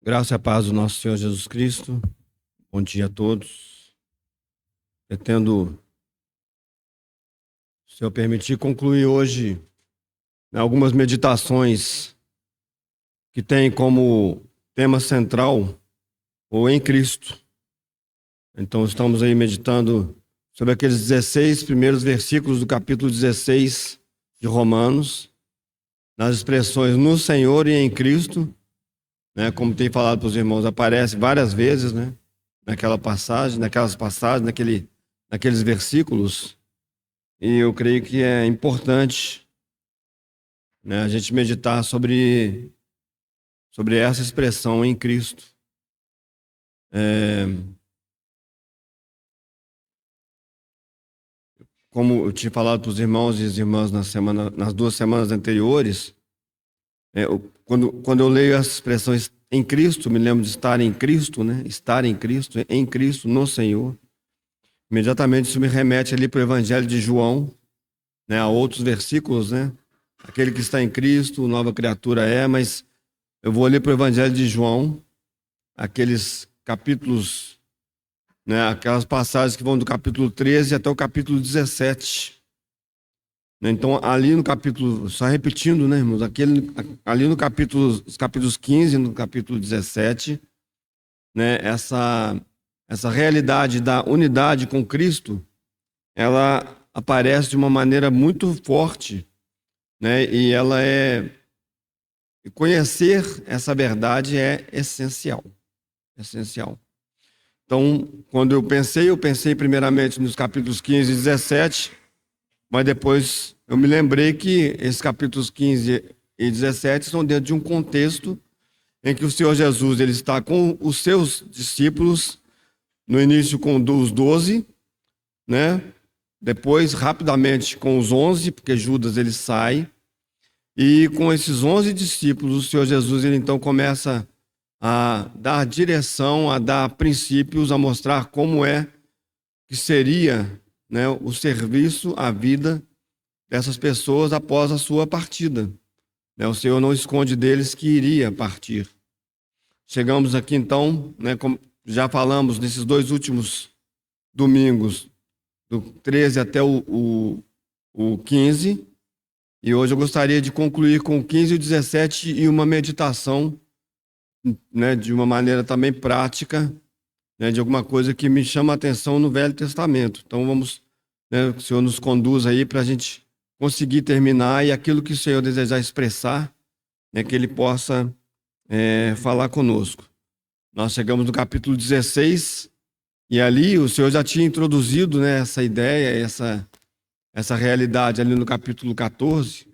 Graça e a paz do nosso Senhor Jesus Cristo. Bom dia a todos. Pretendo, se eu permitir, concluir hoje algumas meditações que têm como tema central o em Cristo. Então, estamos aí meditando sobre aqueles 16 primeiros versículos do capítulo 16 de Romanos, nas expressões no Senhor e em Cristo, né, como tem falado para os irmãos, aparece várias vezes, né, naquelas passagens, naqueles versículos, e eu creio que é importante, né, a gente meditar sobre essa expressão em Cristo. Como eu tinha falado para os irmãos e as irmãs nas 2 semanas anteriores, quando eu leio as expressões em Cristo, me lembro de estar em Cristo, né? Estar em Cristo, no Senhor. Imediatamente isso me remete ali para o Evangelho de João, né? A outros versículos, né? Aquele que está em Cristo, nova criatura é, mas eu vou ler para o Evangelho de João, aqueles capítulos, né? Aquelas passagens que vão do capítulo 13 até o capítulo 17. Então, ali no capítulo, só repetindo, né, irmãos? Ali no capítulo, os capítulos 15 e no capítulo 17, né, essa realidade da unidade com Cristo, ela aparece de uma maneira muito forte, né, e conhecer essa verdade é essencial, essencial. Então, quando eu pensei primeiramente nos capítulos 15 e 17, mas depois eu me lembrei que esses capítulos 15 e 17 estão dentro de um contexto em que o Senhor Jesus ele está com os seus discípulos, no início com os 12, né? Depois, rapidamente, com os 11, porque Judas ele sai. E com esses 11 discípulos, o Senhor Jesus ele então começa a dar direção, a dar princípios, a mostrar como é que seria, né, o serviço, a vida dessas pessoas após a sua partida. O Senhor não esconde deles que iria partir. Chegamos aqui então, né, como já falamos nesses 2 últimos domingos, do 13 até o 15, e hoje eu gostaria de concluir com o 15 e o 17 e uma meditação, né, de uma maneira também prática, né, de alguma coisa que me chama a atenção no Velho Testamento. Então vamos, né, que o Senhor nos conduz aí para a gente conseguir terminar e aquilo que o Senhor desejar expressar, né, que Ele possa falar conosco. Nós chegamos no capítulo 16 e ali o Senhor já tinha introduzido, né, essa ideia, essa realidade ali no capítulo 14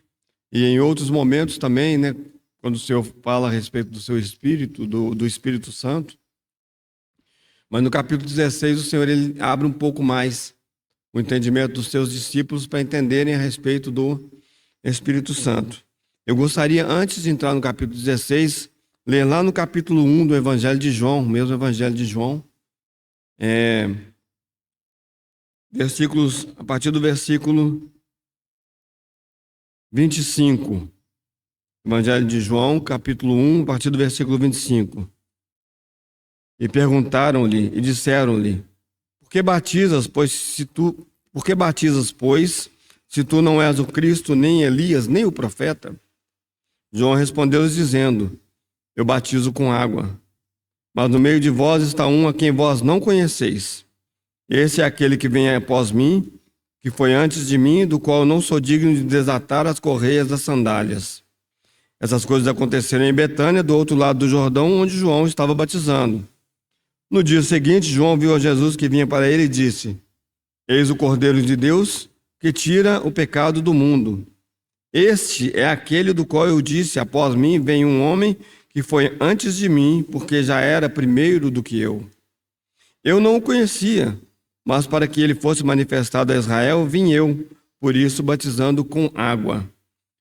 e em outros momentos também, né, quando o Senhor fala a respeito do seu Espírito, do Espírito Santo. Mas no capítulo 16 o Senhor ele abre um pouco mais o entendimento dos seus discípulos para entenderem a respeito do Espírito Santo. Eu gostaria, antes de entrar no capítulo 16, ler lá no capítulo 1 do Evangelho de João, o mesmo Evangelho de João, a partir do versículo 25. Evangelho de João, capítulo 1, a partir do versículo 25. E perguntaram-lhe e disseram-lhe: Por que batizas, pois, se tu não és o Cristo, nem Elias, nem o profeta? João respondeu-lhes dizendo: Eu batizo com água, mas no meio de vós está um a quem vós não conheceis. Esse é aquele que vem após mim, que foi antes de mim, do qual eu não sou digno de desatar as correias das sandálias. Essas coisas aconteceram em Betânia, do outro lado do Jordão, onde João estava batizando. No dia seguinte, João viu a Jesus que vinha para ele e disse: Eis o Cordeiro de Deus que tira o pecado do mundo. Este é aquele do qual eu disse: Após mim vem um homem que foi antes de mim, porque já era primeiro do que eu. Eu não o conhecia, mas para que ele fosse manifestado a Israel, vim eu, por isso batizando com água.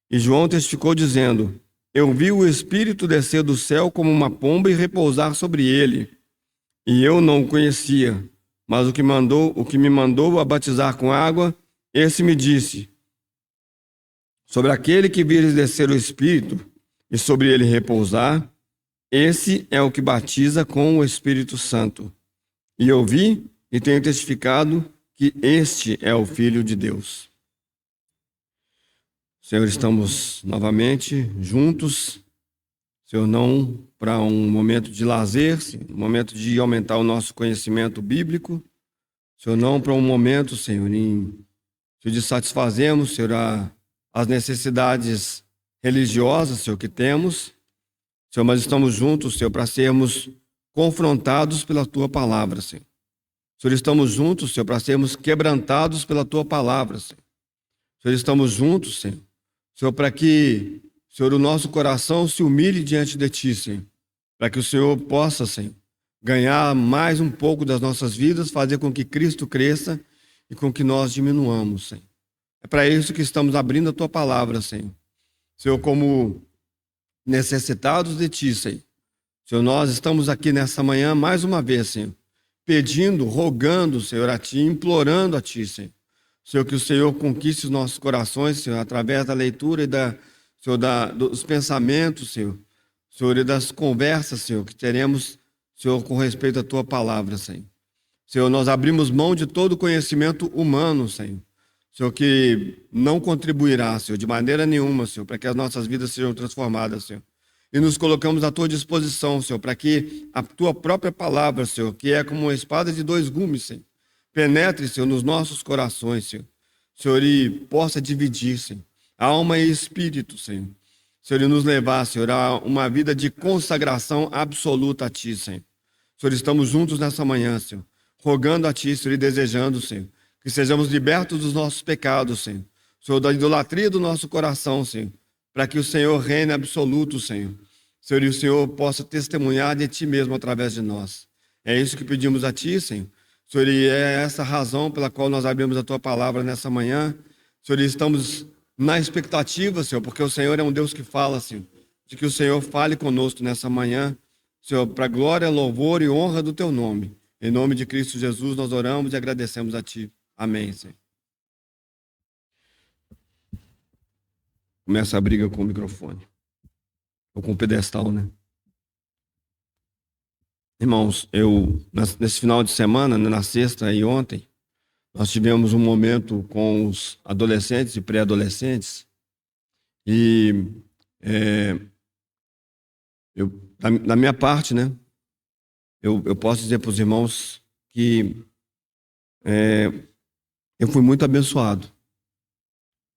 E João testificou dizendo: Eu vi o Espírito descer do céu como uma pomba e repousar sobre ele. E eu não o conhecia, mas o que me mandou a batizar com água, esse me disse: Sobre aquele que vires descer o Espírito e sobre ele repousar, Esse é o que batiza com o Espírito Santo. E eu vi e tenho testificado que este é o Filho de Deus. Senhor, estamos novamente juntos, Senhor, não para um momento de lazer, um momento de aumentar o nosso conhecimento bíblico, Senhor, não para um momento, Senhor, de satisfazermos, Senhor, as necessidades religiosas, Senhor, que temos, Senhor, mas estamos juntos, Senhor, para sermos confrontados pela Tua palavra, Senhor. Senhor, estamos juntos, Senhor, para sermos quebrantados pela Tua palavra, Senhor. Senhor, estamos juntos, Senhor, Senhor, para que, Senhor, o nosso coração se humilhe diante de Ti, Senhor, para que o Senhor possa, Senhor, ganhar mais um pouco das nossas vidas, fazer com que Cristo cresça e com que nós diminuamos, Senhor. É para isso que estamos abrindo a Tua palavra, Senhor. Senhor, como necessitados de Ti, Senhor. Senhor, nós estamos aqui nessa manhã mais uma vez, Senhor, pedindo, rogando, Senhor, a Ti, implorando a Ti, Senhor. Senhor, que o Senhor conquiste os nossos corações, Senhor, através da leitura e Senhor, dos pensamentos, Senhor. Senhor, e das conversas, Senhor, que teremos, Senhor, com respeito à Tua palavra, Senhor. Senhor, nós abrimos mão de todo conhecimento humano, Senhor. Senhor, que não contribuirá, Senhor, de maneira nenhuma, Senhor, para que as nossas vidas sejam transformadas, Senhor. E nos colocamos à Tua disposição, Senhor, para que a Tua própria palavra, Senhor, que é como uma espada de dois gumes, Senhor, penetre, Senhor, nos nossos corações, Senhor. Senhor, e possa dividir, Senhor, alma e espírito, Senhor. Senhor, e nos levar, Senhor, a uma vida de consagração absoluta a Ti, Senhor. Senhor, estamos juntos nessa manhã, Senhor, rogando a Ti, Senhor, e desejando, Senhor, que sejamos libertos dos nossos pecados, Senhor. Senhor, da idolatria do nosso coração, Senhor, para que o Senhor reine absoluto, Senhor. Senhor, e o Senhor possa testemunhar de Ti mesmo através de nós. É isso que pedimos a Ti, Senhor. Senhor, e é essa a razão pela qual nós abrimos a Tua palavra nessa manhã. Senhor, e estamos na expectativa, Senhor, porque o Senhor é um Deus que fala, Senhor, de que o Senhor fale conosco nessa manhã, Senhor, para glória, louvor e honra do Teu nome. Em nome de Cristo Jesus, nós oramos e agradecemos a Ti. Amém, Senhor. Começa a briga com o microfone. Ou com o pedestal, né? Irmãos, nesse final de semana, na sexta e ontem, nós tivemos um momento com os adolescentes e pré-adolescentes e da minha parte, né, eu posso dizer para os irmãos que eu fui muito abençoado.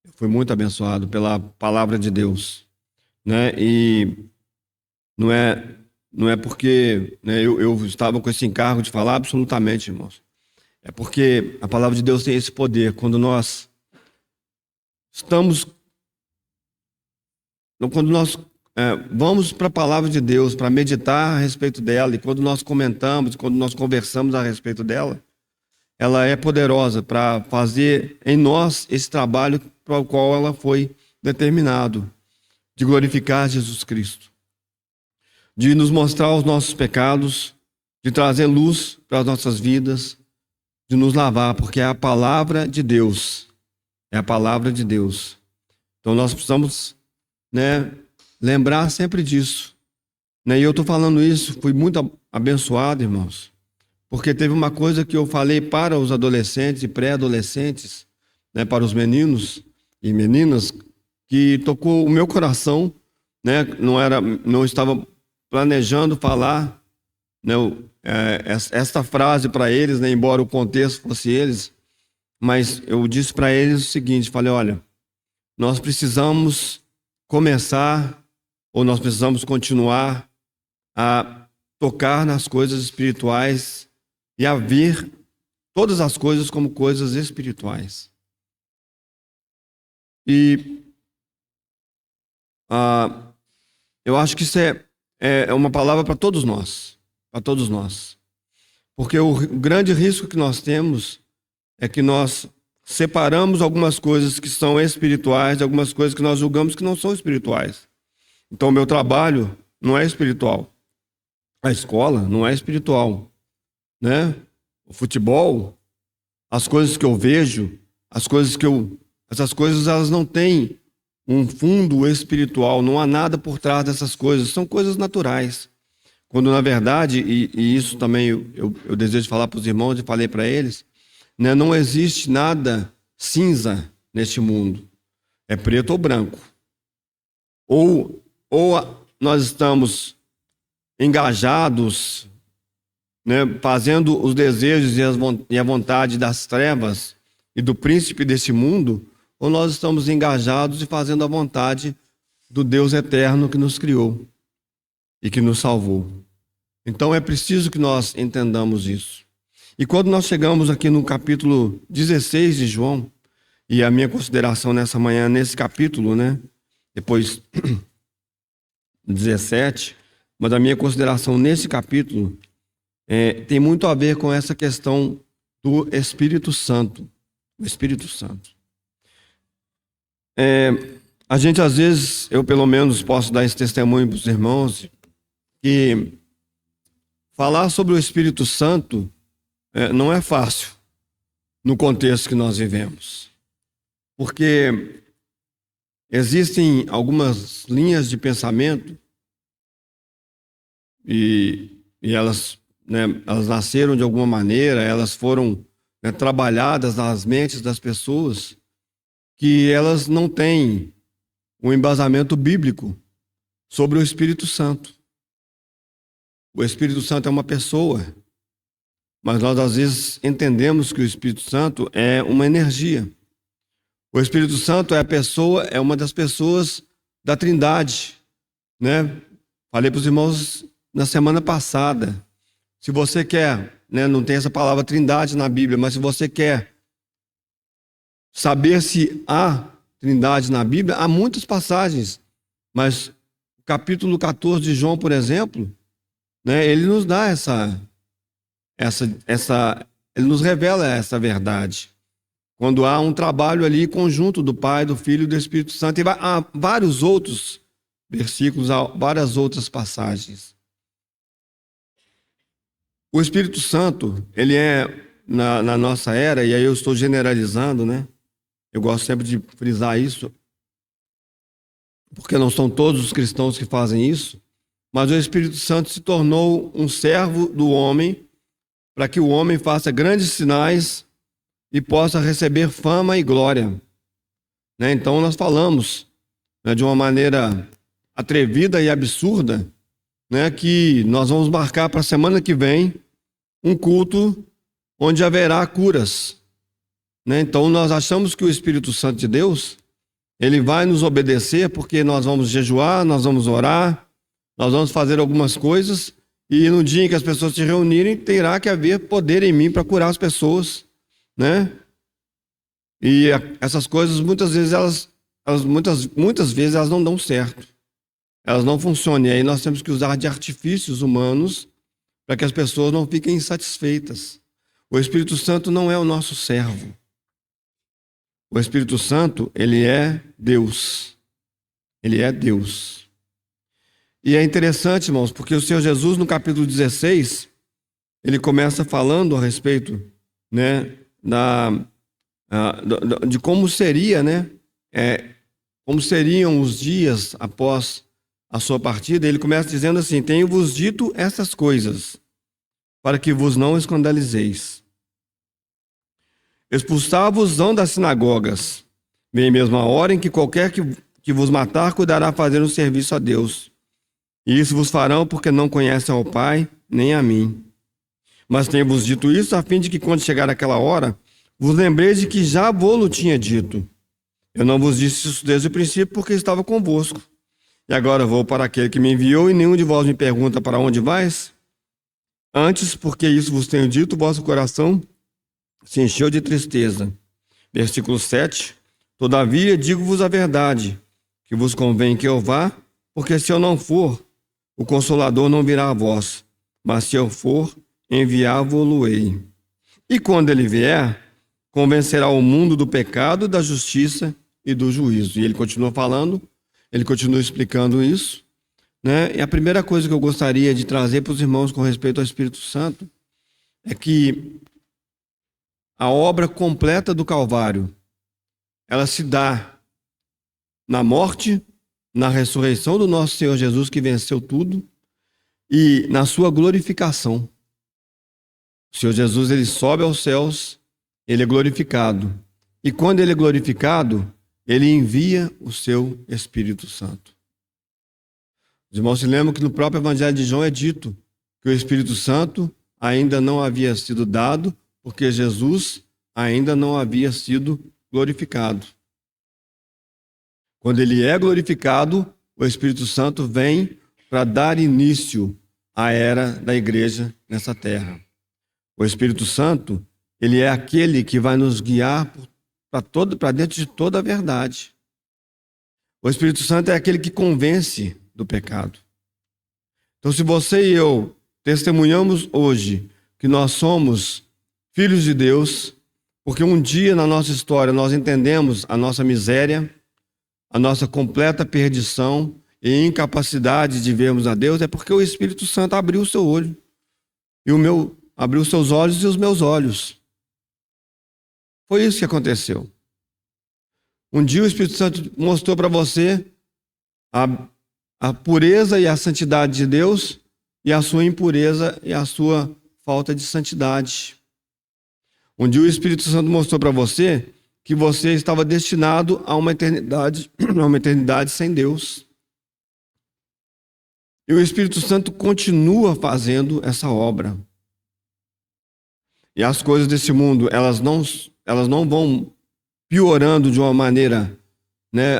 Eu fui muito abençoado pela palavra de Deus, né? E não é porque, né, eu estava com esse encargo de falar absolutamente, irmãos. É porque a palavra de Deus tem esse poder. Quando nós vamos para a palavra de Deus, para meditar a respeito dela, e quando nós comentamos, quando nós conversamos a respeito dela, ela é poderosa para fazer em nós esse trabalho para o qual ela foi determinado, de glorificar Jesus Cristo, de nos mostrar os nossos pecados, de trazer luz para as nossas vidas, de nos lavar, porque é a palavra de Deus. É a palavra de Deus. Então nós precisamos, né, lembrar sempre disso. Né? E eu estou falando isso, fui muito abençoado, irmãos, porque teve uma coisa que eu falei para os adolescentes e pré-adolescentes, né, para os meninos e meninas, que tocou o meu coração, né? Não estava planejando falar, né, esta frase para eles, né, embora o contexto fosse eles, mas eu disse para eles o seguinte, falei, olha, nós precisamos começar, ou nós precisamos continuar a tocar nas coisas espirituais e a ver todas as coisas como coisas espirituais. E eu acho que isso é uma palavra para todos nós. Para todos nós. Porque o grande risco que nós temos é que nós separamos algumas coisas que são espirituais de algumas coisas que nós julgamos que não são espirituais. Então, o meu trabalho não é espiritual. A escola não é espiritual. Né? O futebol, as coisas que eu vejo, essas coisas elas não têm um fundo espiritual, não há nada por trás dessas coisas, são coisas naturais. Quando na verdade, e isso também eu desejo falar para os irmãos e falei para eles, né, não existe nada cinza neste mundo. É preto ou branco. Ou nós estamos engajados, né, fazendo os desejos e a vontade das trevas e do príncipe desse mundo, ou nós estamos engajados e fazendo a vontade do Deus eterno que nos criou e que nos salvou. Então é preciso que nós entendamos isso. E quando nós chegamos aqui no capítulo 16 de João, e a minha consideração nessa manhã, nesse capítulo, né? Depois 17, mas a minha consideração nesse capítulo tem muito a ver com essa questão do Espírito Santo. O Espírito Santo. A gente, às vezes, eu pelo menos posso dar esse testemunho para os irmãos, que falar sobre o Espírito Santo não é fácil no contexto que nós vivemos. Porque existem algumas linhas de pensamento e elas, né, elas nasceram de alguma maneira, elas foram, né, trabalhadas nas mentes das pessoas, que elas não têm um embasamento bíblico sobre o Espírito Santo. O Espírito Santo é uma pessoa, mas nós às vezes entendemos que o Espírito Santo é uma energia. O Espírito Santo é a pessoa, é uma das pessoas da Trindade, né? Falei para os irmãos na semana passada. Se você quer, né, não tem essa palavra Trindade na Bíblia, mas se você quer saber se há Trindade na Bíblia, há muitas passagens, mas o capítulo 14 de João, por exemplo, né, ele nos dá ele nos revela essa verdade. Quando há um trabalho ali conjunto do Pai, do Filho e do Espírito Santo. E há vários outros versículos, há várias outras passagens. O Espírito Santo, ele é, na nossa era, e aí eu estou generalizando, né? Eu gosto sempre de frisar isso, porque não são todos os cristãos que fazem isso, mas o Espírito Santo se tornou um servo do homem, para que o homem faça grandes sinais e possa receber fama e glória. Né? Então nós falamos, né, de uma maneira atrevida e absurda, né, que nós vamos marcar para a semana que vem um culto onde haverá curas. Né? Então nós achamos que o Espírito Santo de Deus, ele vai nos obedecer porque nós vamos jejuar, nós vamos orar, nós vamos fazer algumas coisas e no dia em que as pessoas se reunirem, terá que haver poder em mim para curar as pessoas. Né? E essas coisas muitas vezes muitas vezes elas não dão certo, elas não funcionam, e aí nós temos que usar de artifícios humanos para que as pessoas não fiquem insatisfeitas. O Espírito Santo não é o nosso servo. O Espírito Santo, ele é Deus. Ele é Deus. E é interessante, irmãos, porque o Senhor Jesus, no capítulo 16, ele começa falando a respeito, né, de como seria, né, como seriam os dias após a sua partida. Ele começa dizendo assim: tenho-vos dito essas coisas, para que vos não escandalizeis. Expulsar-vos-ão das sinagogas. Vem mesmo a hora em que qualquer que vos matar cuidará fazer um serviço a Deus. E isso vos farão porque não conhecem ao Pai, nem a mim. Mas tenho-vos dito isso a fim de que, quando chegar aquela hora, vos lembreis de que já vô-lo tinha dito. Eu não vos disse isso desde o princípio, porque estava convosco. E agora vou para aquele que me enviou, e nenhum de vós me pergunta: para onde vais? Antes, porque isso vos tenho dito, vosso coração se encheu de tristeza. Versículo 7. Todavia, digo-vos a verdade, que vos convém que eu vá, porque se eu não for, o Consolador não virá a vós. Mas se eu for, enviá-vo-lo-ei. E quando ele vier, convencerá o mundo do pecado, da justiça e do juízo. E ele continua falando, ele continua explicando isso, né? E a primeira coisa que eu gostaria de trazer para os irmãos com respeito ao Espírito Santo é que a obra completa do Calvário, ela se dá na morte, na ressurreição do nosso Senhor Jesus, que venceu tudo, e na sua glorificação. O Senhor Jesus, ele sobe aos céus, ele é glorificado. E quando ele é glorificado, ele envia o seu Espírito Santo. Os irmãos se lembram que no próprio Evangelho de João é dito que o Espírito Santo ainda não havia sido dado, porque Jesus ainda não havia sido glorificado. Quando ele é glorificado, o Espírito Santo vem para dar início à era da igreja nessa terra. O Espírito Santo, ele é aquele que vai nos guiar para dentro de toda a verdade. O Espírito Santo é aquele que convence do pecado. Então, se você e eu testemunhamos hoje que nós somos filhos de Deus, porque um dia na nossa história nós entendemos a nossa miséria, a nossa completa perdição e incapacidade de vermos a Deus, é porque o Espírito Santo abriu o seu olho. E abriu os seus olhos e os meus olhos. Foi isso que aconteceu. Um dia o Espírito Santo mostrou para você a pureza e a santidade de Deus e a sua impureza e a sua falta de santidade. Um dia o Espírito Santo mostrou para você que você estava destinado a uma eternidade sem Deus. E o Espírito Santo continua fazendo essa obra. E as coisas desse mundo, elas não vão piorando de uma maneira, né,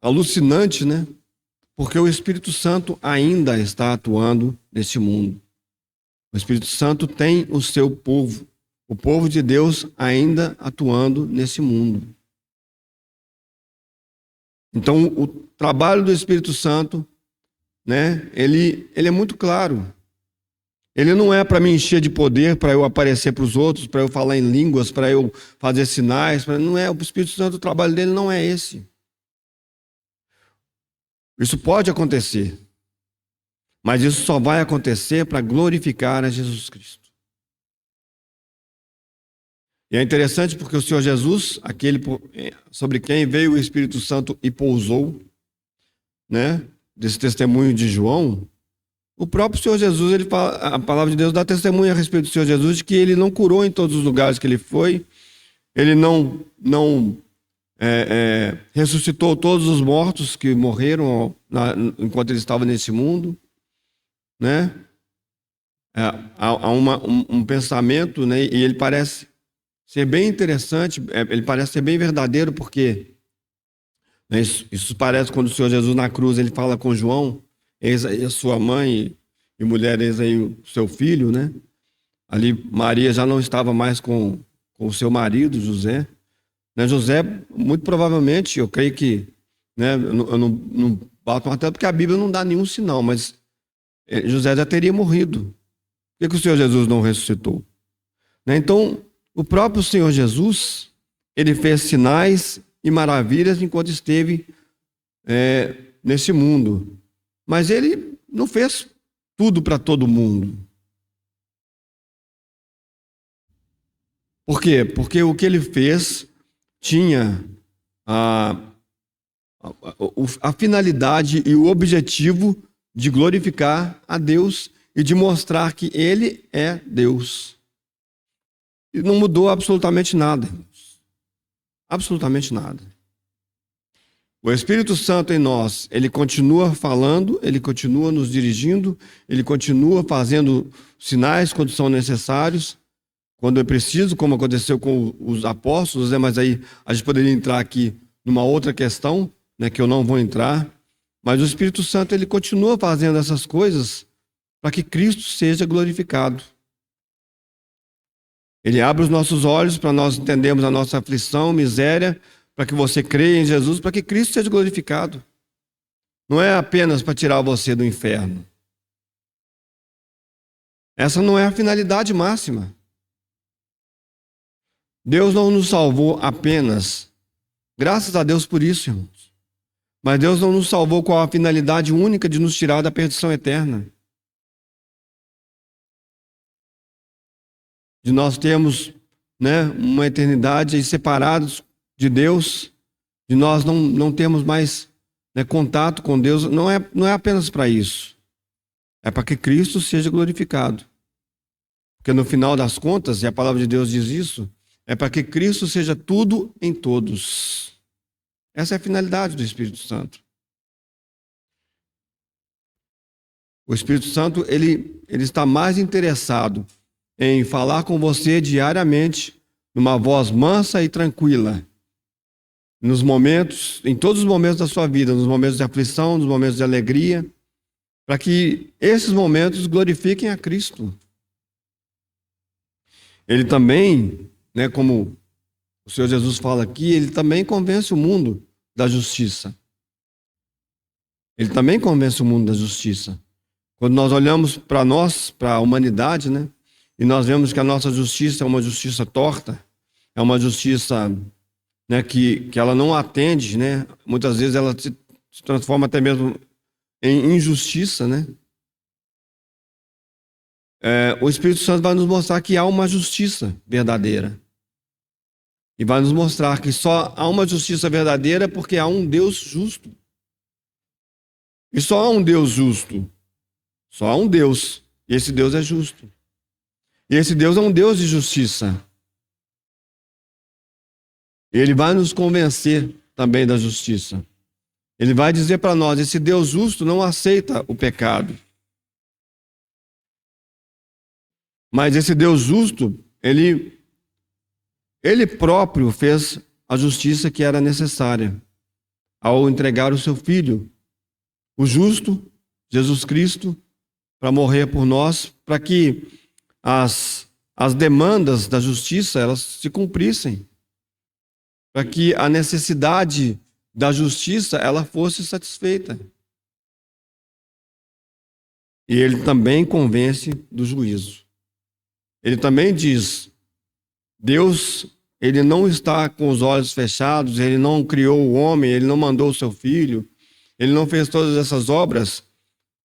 alucinante, né? Porque o Espírito Santo ainda está atuando nesse mundo. O Espírito Santo tem o seu povo, o povo de Deus ainda atuando nesse mundo. Então, o trabalho do Espírito Santo, né, ele é muito claro. Ele não é para me encher de poder, para eu aparecer para os outros, para eu falar em línguas, para eu fazer sinais. Não é. O Espírito Santo, o trabalho dele não é esse. Isso pode acontecer, mas isso só vai acontecer para glorificar a Jesus Cristo. E é interessante porque o Senhor Jesus, aquele sobre quem veio o Espírito Santo e pousou, né, desse testemunho de João, o próprio Senhor Jesus, ele fala, a palavra de Deus dá testemunho a respeito do Senhor Jesus de que ele não curou em todos os lugares que ele foi, ele não ressuscitou todos os mortos que morreram enquanto ele estava nesse mundo, né? Há um pensamento, né? E ele parece ser bem interessante, ele parece ser bem verdadeiro, porque, né, isso parece quando o Senhor Jesus na cruz ele fala com João: eis aí a sua mãe e mulher, eis aí o seu filho, né? Ali Maria já não estava mais com o seu marido, José. Né? José, muito provavelmente, eu creio que, né, eu não bato martelo porque a Bíblia não dá nenhum sinal, mas José já teria morrido. Por que o Senhor Jesus não ressuscitou? Né? Então, o próprio Senhor Jesus, ele fez sinais e maravilhas enquanto esteve nesse mundo. Mas ele não fez tudo para todo mundo. Por quê? Porque o que ele fez tinha a finalidade e o objetivo de glorificar a Deus e de mostrar que ele é Deus. E não mudou absolutamente nada, irmãos. Absolutamente nada. O Espírito Santo em nós, ele continua falando, ele continua nos dirigindo, ele continua fazendo sinais quando são necessários, quando é preciso, como aconteceu com os apóstolos, né? Mas aí a gente poderia entrar aqui numa outra questão, né, que eu não vou entrar. Mas o Espírito Santo, ele continua fazendo essas coisas para que Cristo seja glorificado. Ele abre os nossos olhos para nós entendermos a nossa aflição, miséria, para que você creia em Jesus, para que Cristo seja glorificado. Não é apenas para tirar você do inferno. Essa não é a finalidade máxima. Deus não nos salvou apenas, graças a Deus por isso, irmãos. Mas Deus não nos salvou com a finalidade única de nos tirar da perdição eterna. De nós termos, né, uma eternidade separados de Deus, de nós não termos mais, né, contato com Deus, não é apenas para isso. É para que Cristo seja glorificado. Porque no final das contas, e a palavra de Deus diz isso, é para que Cristo seja tudo em todos. Essa é a finalidade do Espírito Santo. O Espírito Santo, ele está mais interessado em falar com você diariamente, numa voz mansa e tranquila, nos momentos, em todos os momentos da sua vida, nos momentos de aflição, nos momentos de alegria, para que esses momentos glorifiquem a Cristo. Ele também, né, como o Senhor Jesus fala aqui, ele também convence o mundo da justiça. Ele também convence o mundo da justiça. Quando nós olhamos para nós, para a humanidade, né, e nós vemos que a nossa justiça é uma justiça torta, é uma justiça, né, que ela não atende, né, muitas vezes ela se transforma até mesmo em injustiça, né? O Espírito Santo vai nos mostrar que há uma justiça verdadeira. E vai nos mostrar que só há uma justiça verdadeira porque há um Deus justo. E só há um Deus justo. Só há um Deus. E esse Deus é justo. E esse Deus é um Deus de justiça. Ele vai nos convencer também da justiça. Ele vai dizer para nós, esse Deus justo não aceita o pecado. Mas esse Deus justo, ele próprio fez a justiça que era necessária ao entregar o seu Filho, o justo, Jesus Cristo, para morrer por nós, para que as demandas da justiça elas se cumprissem, para que a necessidade da justiça ela fosse satisfeita. E ele também convence do juízo. Ele também diz, Deus, ele não está com os olhos fechados, ele não criou o homem, ele não mandou o seu filho, ele não fez todas essas obras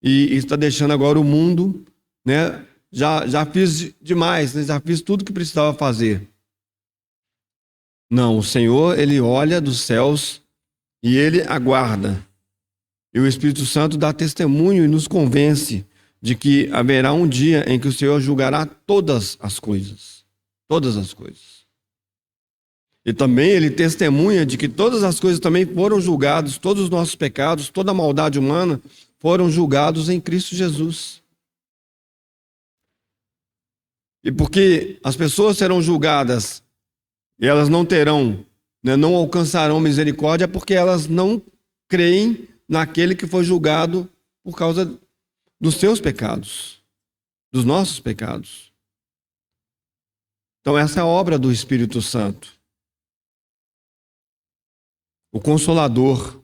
e está deixando agora o mundo, né? Já fiz demais, né? Já fiz tudo que precisava fazer. Não, o Senhor, ele olha dos céus e ele aguarda. E o Espírito Santo dá testemunho e nos convence de que haverá um dia em que o Senhor julgará todas as coisas. Todas as coisas. E também ele testemunha de que todas as coisas também foram julgadas, todos os nossos pecados, toda a maldade humana foram julgados em Cristo Jesus. E porque as pessoas serão julgadas e elas não terão, né, não alcançarão misericórdia porque elas não creem naquele que foi julgado por causa dos seus pecados, dos nossos pecados. Então essa é a obra do Espírito Santo. O Consolador.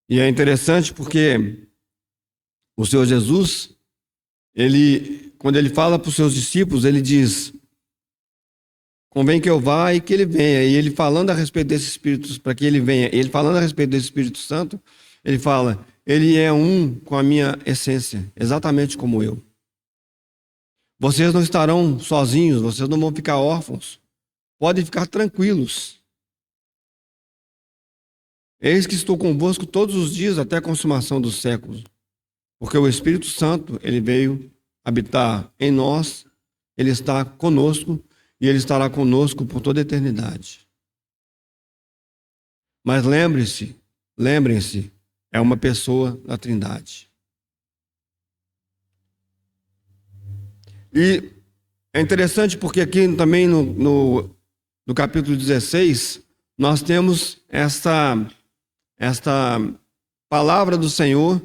E é interessante porque o Senhor Jesus, quando ele fala para os seus discípulos, ele diz, convém que eu vá e que ele venha. E ele falando a respeito desse Espírito, para que ele venha, ele falando a respeito desse Espírito Santo, ele fala, ele é um com a minha essência, exatamente como eu. Vocês não estarão sozinhos, vocês não vão ficar órfãos. Podem ficar tranquilos. Eis que estou convosco todos os dias até a consumação dos séculos. Porque o Espírito Santo, ele veio habitar em nós, ele está conosco e ele estará conosco por toda a eternidade. Mas lembrem-se, é uma pessoa da Trindade. E é interessante porque aqui também no capítulo 16, nós temos esta palavra do Senhor,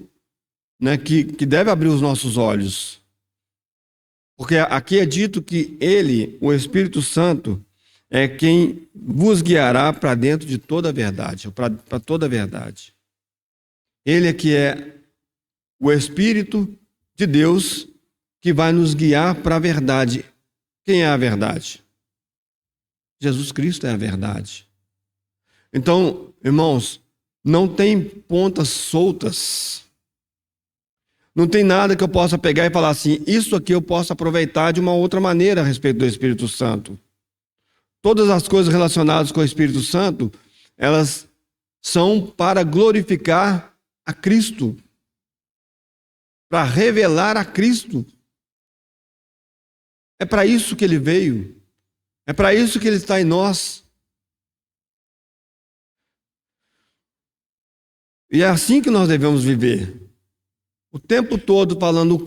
né, que deve abrir os nossos olhos. Porque aqui é dito que ele, o Espírito Santo, é quem vos guiará para dentro de toda a verdade, para toda a verdade. Ele é que é o Espírito de Deus que vai nos guiar para a verdade. Quem é a verdade? Jesus Cristo é a verdade. Então, irmãos, não tem pontas soltas. Não tem nada que eu possa pegar e falar assim, isso aqui eu posso aproveitar de uma outra maneira a respeito do Espírito Santo. Todas as coisas relacionadas com o Espírito Santo, elas são para glorificar a Cristo. para revelar a Cristo. É para isso que ele veio. É para isso que ele está em nós. E é assim que nós devemos viver. O tempo todo falando o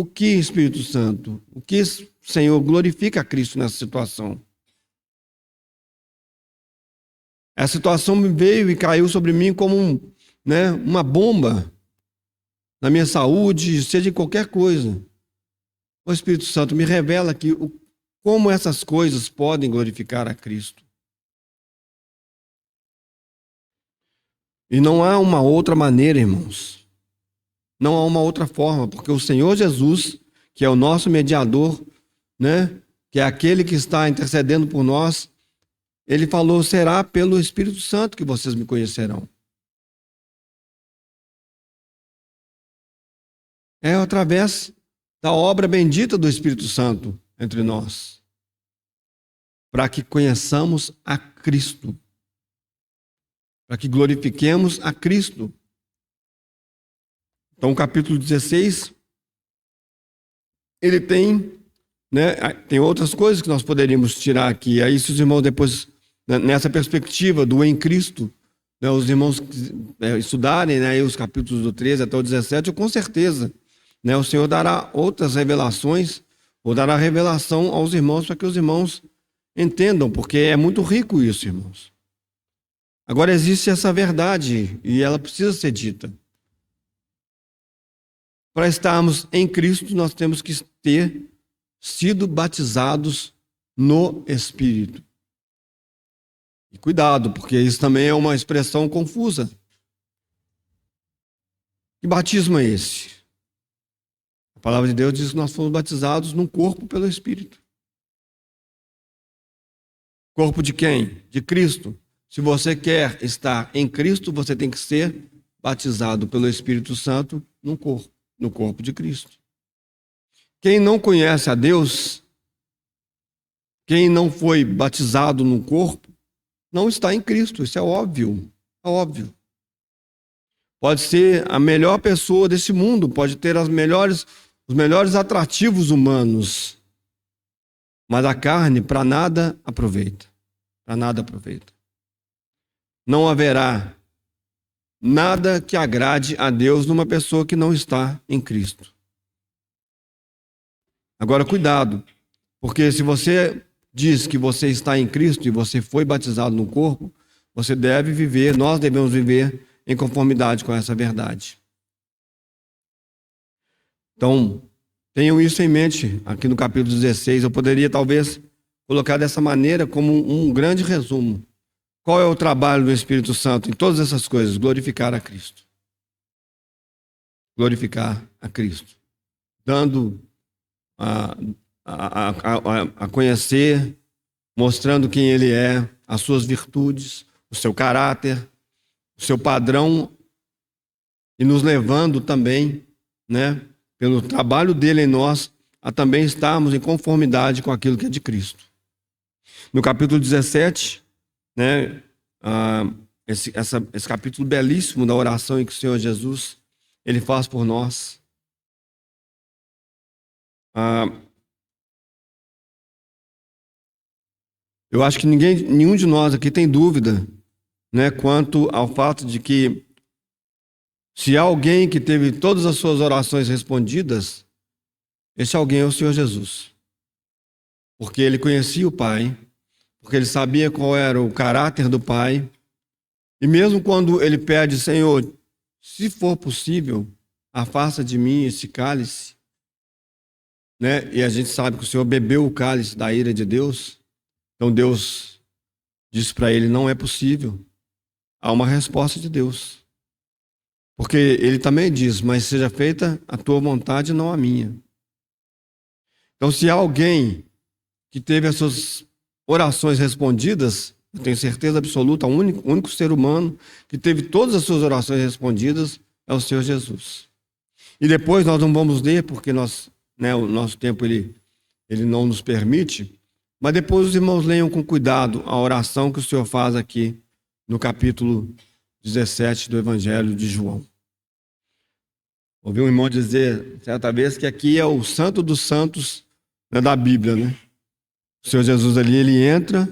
que Espírito Santo, o que Senhor, glorifica a Cristo nessa situação. Essa situação me veio e caiu sobre mim como uma bomba na minha saúde, seja em qualquer coisa. O Espírito Santo me revela aqui como essas coisas podem glorificar a Cristo. E não há uma outra maneira, irmãos. Não há uma outra forma, porque o Senhor Jesus, que é o nosso mediador, que é aquele que está intercedendo por nós, ele falou: será pelo Espírito Santo que vocês me conhecerão. É através da obra bendita do Espírito Santo entre nós, para que conheçamos a Cristo, para que glorifiquemos a Cristo. Então, o capítulo 16, ele tem outras coisas que nós poderíamos tirar aqui. Aí, se os irmãos depois, nessa perspectiva do em Cristo, os irmãos estudarem os capítulos do 13 até o 17, com certeza, o Senhor dará outras revelações, ou dará revelação aos irmãos, para que os irmãos entendam, porque é muito rico isso, irmãos. Agora, existe essa verdade, e ela precisa ser dita. Para estarmos em Cristo, nós temos que ter sido batizados no Espírito. E cuidado, porque isso também é uma expressão confusa. Que batismo é esse? A palavra de Deus diz que nós fomos batizados no corpo pelo Espírito. Corpo de quem? De Cristo. Se você quer estar em Cristo, você tem que ser batizado pelo Espírito Santo no corpo de Cristo. Quem não conhece a Deus, quem não foi batizado no corpo, não está em Cristo. Isso é óbvio. É óbvio. Pode ser a melhor pessoa desse mundo, pode ter os melhores atrativos humanos, mas a carne para nada aproveita. Para nada aproveita. Não haverá nada que agrade a Deus numa pessoa que não está em Cristo. Agora, cuidado, porque se você diz que você está em Cristo e você foi batizado no corpo, você deve viver, nós devemos viver em conformidade com essa verdade. Então, tenham isso em mente aqui no capítulo 16. Eu poderia talvez colocar dessa maneira como um grande resumo. Qual é o trabalho do Espírito Santo em todas essas coisas? Glorificar a Cristo. Glorificar a Cristo. Dando a conhecer, mostrando quem Ele é, as suas virtudes, o seu caráter, o seu padrão, e nos levando também, pelo trabalho dele em nós, a também estarmos em conformidade com aquilo que é de Cristo. No capítulo 17, esse capítulo belíssimo da oração em que o Senhor Jesus, Ele faz por nós. Eu acho que nenhum de nós aqui tem dúvida, quanto ao fato de que se há alguém que teve todas as suas orações respondidas, esse alguém é o Senhor Jesus. Porque Ele conhecia o Pai, porque Ele sabia qual era o caráter do Pai, e mesmo quando Ele pede: Senhor, se for possível, afasta de mim esse cálice, e a gente sabe que o Senhor bebeu o cálice da ira de Deus, então Deus disse para Ele: não é possível. Há uma resposta de Deus. Porque Ele também diz: mas seja feita a tua vontade, não a minha. Então, se há alguém que teve as suas orações respondidas, eu tenho certeza absoluta, o único ser humano que teve todas as suas orações respondidas é o Senhor Jesus. E depois nós não vamos ler, porque o nosso tempo ele não nos permite, mas depois os irmãos leiam com cuidado a oração que o Senhor faz aqui no capítulo 17 do Evangelho de João. Ouvi um irmão dizer certa vez que aqui é o santo dos santos, né, da Bíblia, né? O Senhor Jesus ali, ele entra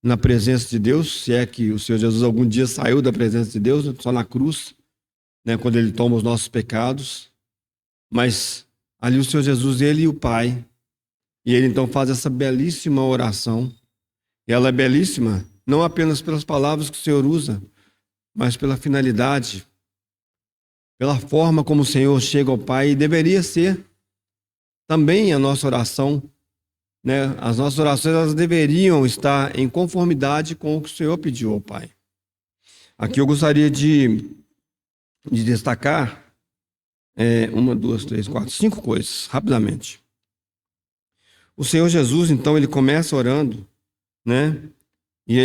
na presença de Deus, se é que o Senhor Jesus algum dia saiu da presença de Deus, só na cruz, né, quando ele toma os nossos pecados. Mas ali o Senhor Jesus, ele e o Pai, e ele então faz essa belíssima oração. E ela é belíssima não apenas pelas palavras que o Senhor usa, mas pela finalidade, pela forma como o Senhor chega ao Pai. E deveria ser também a nossa oração, né? As nossas orações, elas deveriam estar em conformidade com o que o Senhor pediu ao Pai. Aqui eu gostaria de destacar uma, duas, três, quatro, cinco coisas, rapidamente. O Senhor Jesus, então, ele começa orando, né? E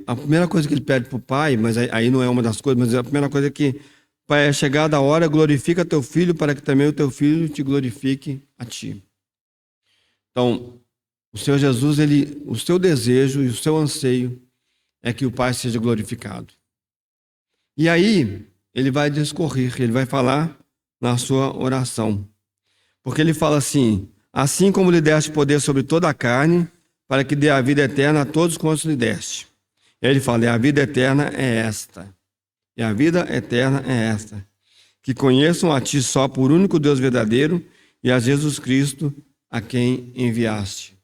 a primeira coisa que ele pede para o Pai, mas aí não é uma das coisas, mas a primeira coisa é que, Pai, é chegada a hora, glorifica teu filho, para que também o teu filho te glorifique a ti. Então, o Senhor Jesus, o seu desejo e o seu anseio é que o Pai seja glorificado. E aí, ele vai discorrer, ele vai falar na sua oração. Porque ele fala assim: assim como lhe deste poder sobre toda a carne, para que dê a vida eterna a todos quantos lhe deste. E aí ele fala: e a vida eterna é esta. E a vida eterna é esta: que conheçam a ti só por único Deus verdadeiro e a Jesus Cristo, a quem enviaste.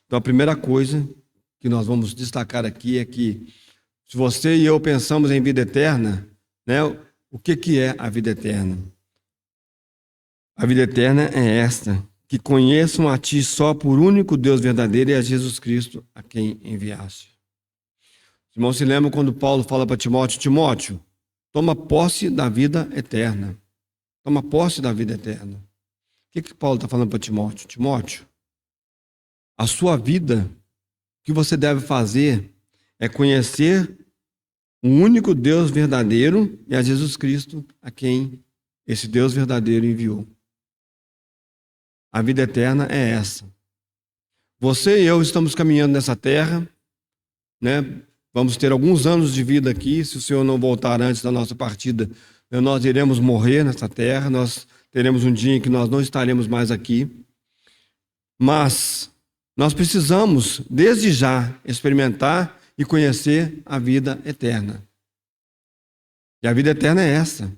Então a primeira coisa que nós vamos destacar aqui é que, se você e eu pensamos em vida eterna, né, o que é a vida eterna? A vida eterna é esta: que conheçam a ti só por único Deus verdadeiro e a Jesus Cristo, a quem enviaste. Os irmãos se lembram quando Paulo fala para Timóteo: Timóteo, toma posse da vida eterna. Toma posse da vida eterna. O que Paulo está falando para Timóteo? Timóteo, a sua vida, o que você deve fazer é conhecer o único Deus verdadeiro e a Jesus Cristo, a quem esse Deus verdadeiro enviou. A vida eterna é essa. Você e eu estamos caminhando nessa terra, né? Vamos ter alguns anos de vida aqui. Se o Senhor não voltar antes da nossa partida, nós iremos morrer nessa terra. Nós teremos um dia em que nós não estaremos mais aqui. Mas nós precisamos, desde já, experimentar e conhecer a vida eterna. E a vida eterna é essa: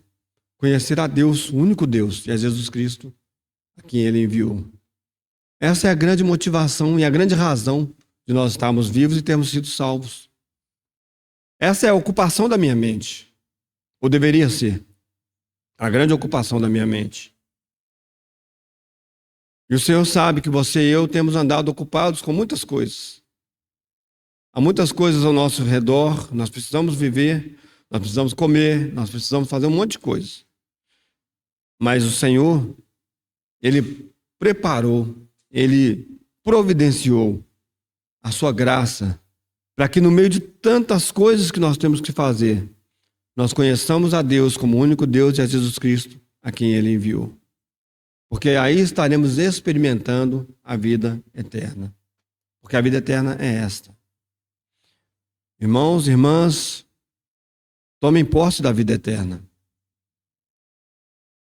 conhecer a Deus, o único Deus, e a Jesus Cristo, a quem ele enviou. Essa é a grande motivação e a grande razão de nós estarmos vivos e termos sido salvos. Essa é a ocupação da minha mente, ou deveria ser a grande ocupação da minha mente. E o Senhor sabe que você e eu temos andado ocupados com muitas coisas. Há muitas coisas ao nosso redor, nós precisamos viver, nós precisamos comer, nós precisamos fazer um monte de coisas. Mas o Senhor, ele preparou, ele providenciou a sua graça para que, no meio de tantas coisas que nós temos que fazer, nós conheçamos a Deus como o único Deus e a Jesus Cristo, a quem ele enviou. Porque aí estaremos experimentando a vida eterna. Porque a vida eterna é esta. Irmãos e irmãs, tomem posse da vida eterna.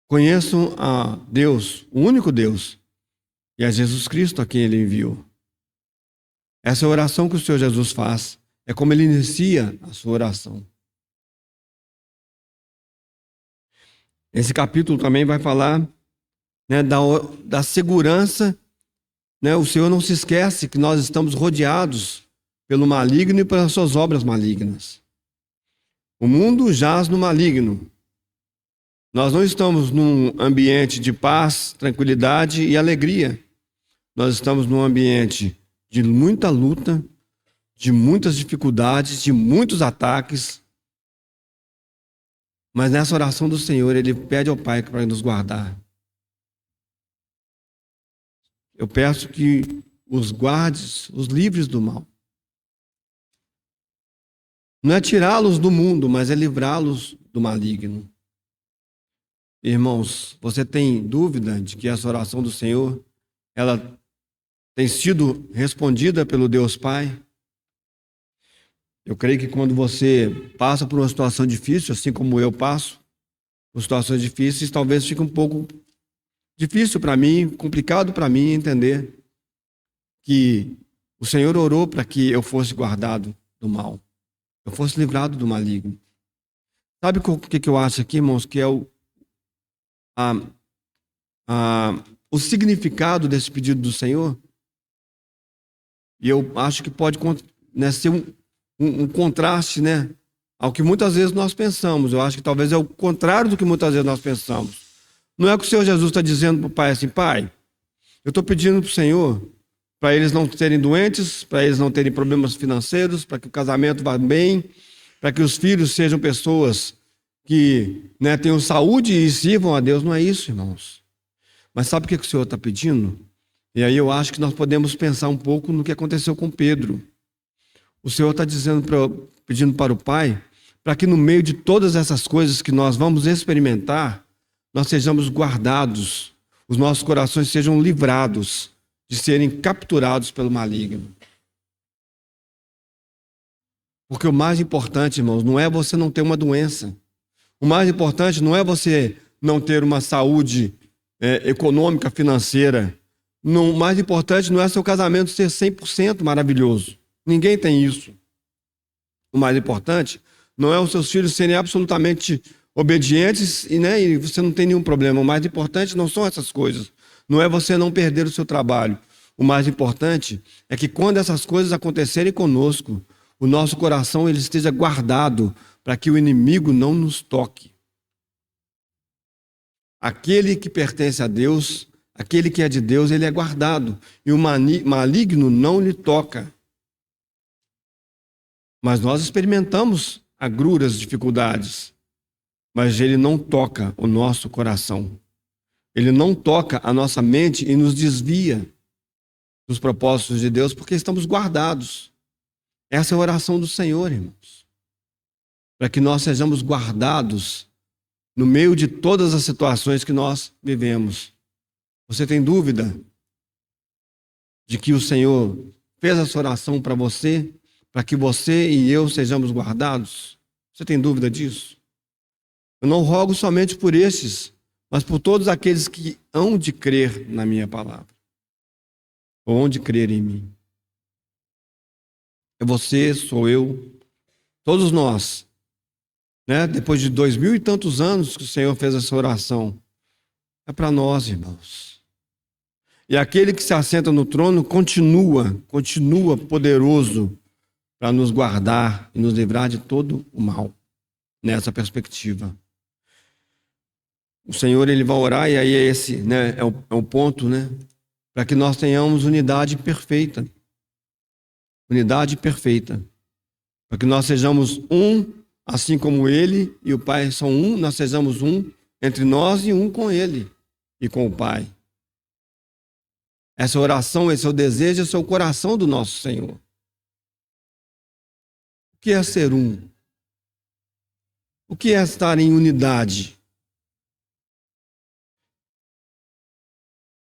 Conheçam a Deus, o único Deus, e a Jesus Cristo, a quem ele enviou. Essa oração que o Senhor Jesus faz é como ele inicia a sua oração. Esse capítulo também vai falar, né, da segurança, né? O Senhor não se esquece que nós estamos rodeados pelo maligno e pelas suas obras malignas. O mundo jaz no maligno. Nós não estamos num ambiente de paz, tranquilidade e alegria. Nós estamos num ambiente de muita luta, de muitas dificuldades, de muitos ataques. Mas nessa oração do Senhor, ele pede ao Pai para nos guardar. Eu peço que os guardes, os livres do mal. Não é tirá-los do mundo, mas é livrá-los do maligno. Irmãos, você tem dúvida de que essa oração do Senhor, ela tem sido respondida pelo Deus Pai? Eu creio que quando você passa por uma situação difícil, assim como eu passo, com situações difíceis, talvez fique um pouco difícil para mim, complicado para mim entender que o Senhor orou para que eu fosse guardado do mal, eu fosse livrado do maligno. Sabe o que eu acho aqui, irmãos? Que é o significado desse pedido do Senhor? E eu acho que pode, né, ser um contraste, né, ao que muitas vezes nós pensamos. Eu acho que talvez é o contrário do que muitas vezes nós pensamos. Não é que o Senhor Jesus está dizendo para o Pai assim: Pai, eu estou pedindo para o Senhor para eles não serem doentes, para eles não terem problemas financeiros, para que o casamento vá bem, para que os filhos sejam pessoas que, né, tenham saúde e sirvam a Deus. Não é isso, irmãos. Mas sabe o que o Senhor está pedindo? E aí eu acho que nós podemos pensar um pouco no que aconteceu com Pedro. O Senhor está pedindo para o Pai, para que no meio de todas essas coisas que nós vamos experimentar, nós sejamos guardados, os nossos corações sejam livrados de serem capturados pelo maligno. Porque o mais importante, irmãos, não é você não ter uma doença. O mais importante não é você não ter uma saúde econômica, financeira. O mais importante não é seu casamento ser 100% maravilhoso. Ninguém tem isso. O mais importante não é os seus filhos serem absolutamente obedientes e você não tem nenhum problema. O mais importante não são essas coisas. Não é você não perder o seu trabalho. O mais importante é que quando essas coisas acontecerem conosco, o nosso coração ele esteja guardado para que o inimigo não nos toque. Aquele que pertence a Deus, aquele que é de Deus, ele é guardado. E o maligno não lhe toca. Mas nós experimentamos agruras, dificuldades. Mas ele não toca o nosso coração. Ele não toca a nossa mente e nos desvia dos propósitos de Deus, porque estamos guardados. Essa é a oração do Senhor, irmãos. Para que nós sejamos guardados no meio de todas as situações que nós vivemos. Você tem dúvida de que o Senhor fez essa oração para você, para que você e eu sejamos guardados? Você tem dúvida disso? Eu não rogo somente por estes, mas por todos aqueles que hão de crer na minha palavra, ou hão de crer em mim. É você, sou eu, todos nós, né? Depois de 2000 e tantos anos que o Senhor fez essa oração, é para nós, irmãos. E aquele que se assenta no trono continua poderoso para nos guardar e nos livrar de todo o mal, nessa perspectiva. O Senhor ele vai orar, e aí esse, né, é o ponto, né, para que nós tenhamos unidade perfeita. Unidade perfeita. Para que nós sejamos um, assim como Ele e o Pai são um, nós sejamos um entre nós e um com Ele e com o Pai. Essa oração, esse é o desejo, esse é o coração do nosso Senhor. O que é ser um? O que é estar em unidade?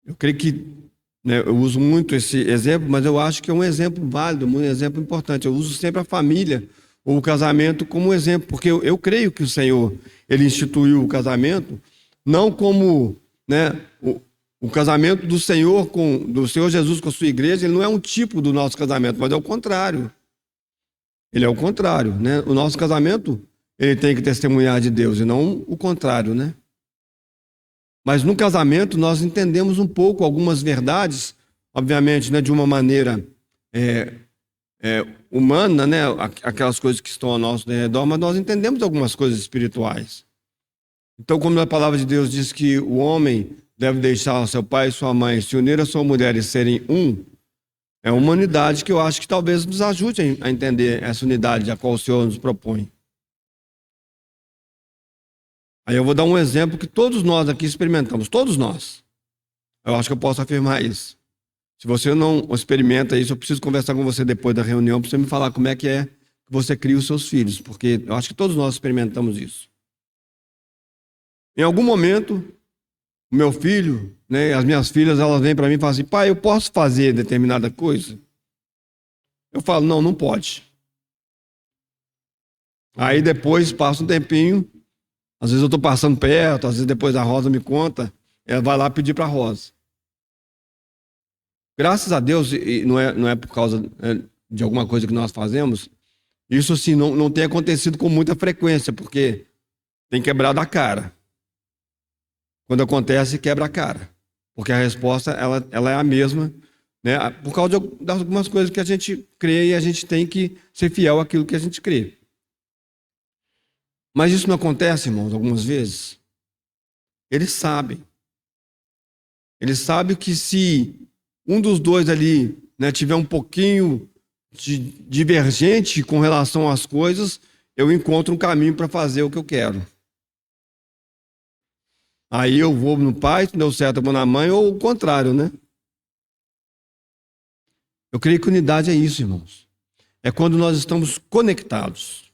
Eu creio que, né, eu uso muito esse exemplo, mas eu acho que é um exemplo válido, um exemplo importante. Eu uso sempre a família ou o casamento como exemplo, porque eu creio que o Senhor ele instituiu o casamento não como, né, o casamento do Senhor Jesus com a sua igreja, ele não é um tipo do nosso casamento, mas é o contrário. Ele é o contrário, né? O nosso casamento, ele tem que testemunhar de Deus e não o contrário, né? Mas no casamento nós entendemos um pouco algumas verdades, obviamente, né, de uma maneira humana, né, aquelas coisas que estão ao nosso redor, mas nós entendemos algumas coisas espirituais. Então, como a palavra de Deus diz que o homem deve deixar seu pai e sua mãe, se unir a sua mulher e serem um, é uma unidade que eu acho que talvez nos ajude a entender essa unidade a qual o Senhor nos propõe. Aí eu vou dar um exemplo que todos nós aqui experimentamos, todos nós. Eu acho que eu posso afirmar isso. Se você não experimenta isso, eu preciso conversar com você depois da reunião para você me falar como é que você cria os seus filhos, porque eu acho que todos nós experimentamos isso. Em algum momento, o meu filho, né, as minhas filhas, elas vêm para mim e falam assim: pai, eu posso fazer determinada coisa? Eu falo: não, não pode. Aí depois passa um tempinho, Às vezes eu estou passando perto, às vezes depois a Rosa me conta, ela vai lá pedir para a Rosa. Graças a Deus, e não é por causa de alguma coisa que nós fazemos, isso assim não tem acontecido com muita frequência, porque tem quebrado a cara. Quando acontece, quebra a cara. Porque a resposta ela é a mesma, né? Por causa de algumas coisas que a gente crê e a gente tem que ser fiel àquilo que a gente crê. Mas isso não acontece, irmãos, algumas vezes. Eles sabem. Eles sabem que se um dos dois ali, né, tiver um pouquinho divergente com relação às coisas, eu encontro um caminho para fazer o que eu quero. Aí eu vou no pai, se deu certo, eu vou na mãe, ou o contrário, né? Eu creio que unidade é isso, irmãos. É quando nós estamos conectados.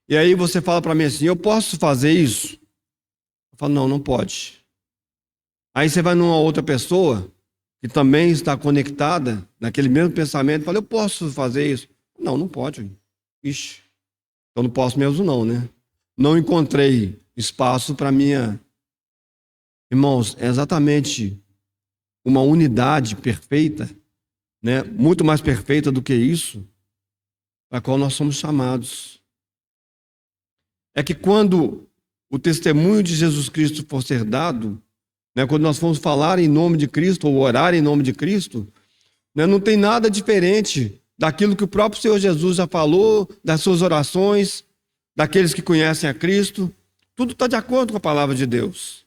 E aí você fala para mim assim, eu posso fazer isso? Eu falo, não pode. Aí você vai numa outra pessoa que também está conectada naquele mesmo pensamento, fala, eu posso fazer isso? Não pode. Ixi, eu não posso mesmo não, né? Não encontrei espaço para minha... Irmãos, é exatamente uma unidade perfeita, né? Muito mais perfeita do que isso, para a qual nós somos chamados. É que quando o testemunho de Jesus Cristo for ser dado, né, quando nós formos falar em nome de Cristo ou orar em nome de Cristo, né, não tem nada diferente daquilo que o próprio Senhor Jesus já falou, das suas orações, daqueles que conhecem a Cristo. Tudo está de acordo com a palavra de Deus.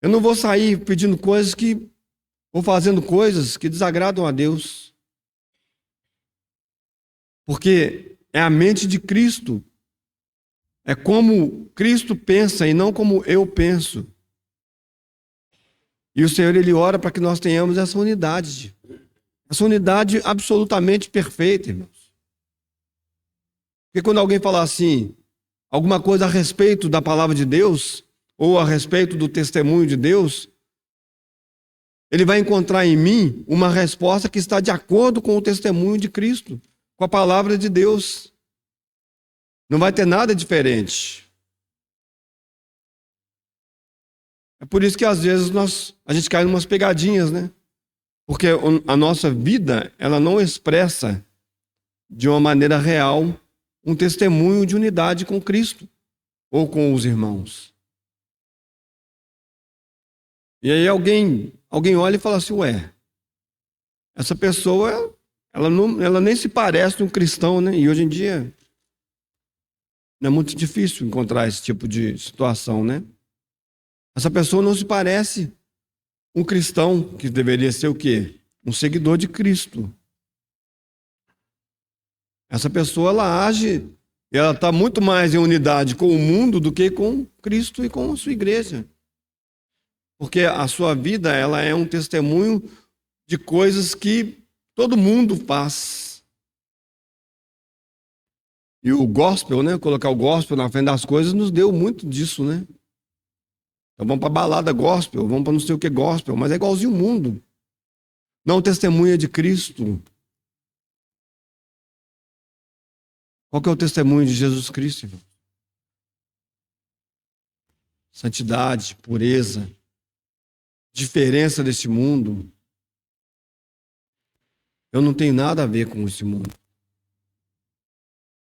Eu não vou sair pedindo coisas ou fazendo coisas que desagradam a Deus. Porque é a mente de Cristo. É como Cristo pensa e não como eu penso. E o Senhor, Ele ora para que nós tenhamos essa unidade. Essa unidade absolutamente perfeita, irmãos. Porque quando alguém falar assim, alguma coisa a respeito da palavra de Deus, ou a respeito do testemunho de Deus, ele vai encontrar em mim uma resposta que está de acordo com o testemunho de Cristo, com a palavra de Deus. Não vai ter nada diferente. É por isso que às vezes a gente cai em umas pegadinhas, né? Porque a nossa vida, ela não expressa de uma maneira real um testemunho de unidade com Cristo ou com os irmãos. E aí alguém olha e fala assim, ué, essa pessoa, ela nem se parece um cristão, né? E hoje em dia é muito difícil encontrar esse tipo de situação, né? Essa pessoa não se parece um cristão, que deveria ser o quê? Um seguidor de Cristo. Essa pessoa, ela age, ela está muito mais em unidade com o mundo do que com Cristo e com a sua igreja. Porque a sua vida, ela é um testemunho de coisas que todo mundo faz. E o gospel, né? Colocar o gospel na frente das coisas nos deu muito disso, né? Então vamos para balada gospel, vamos para não sei o que gospel, mas é igualzinho o mundo. Não testemunha de Cristo. Qual que é o testemunho de Jesus Cristo, irmão? Santidade, pureza, diferença desse mundo. Eu não tenho nada a ver com esse mundo.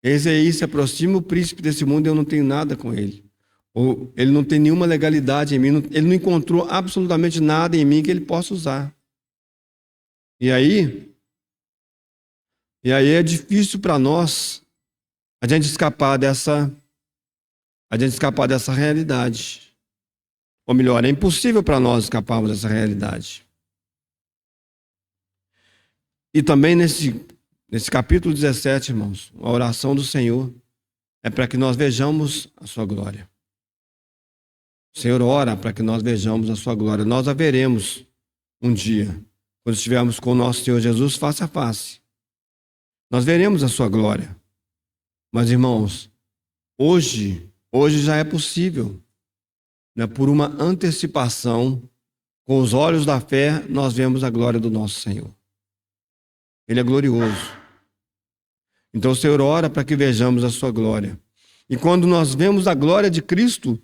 Esse aí se aproxima o príncipe desse mundo e eu não tenho nada com ele. Ou ele não tem nenhuma legalidade em mim, ele não encontrou absolutamente nada em mim que ele possa usar. E aí é difícil para nós a gente escapar dessa realidade. Ou melhor, é impossível para nós escaparmos dessa realidade. E também nesse capítulo 17, irmãos, a oração do Senhor é para que nós vejamos a sua glória. O Senhor ora para que nós vejamos a sua glória. Nós a veremos um dia, quando estivermos com o nosso Senhor Jesus face a face. Nós veremos a sua glória. Mas, irmãos, hoje já é possível, né, por uma antecipação, com os olhos da fé, nós vemos a glória do nosso Senhor. Ele é glorioso. Então o Senhor ora para que vejamos a sua glória. E quando nós vemos a glória de Cristo,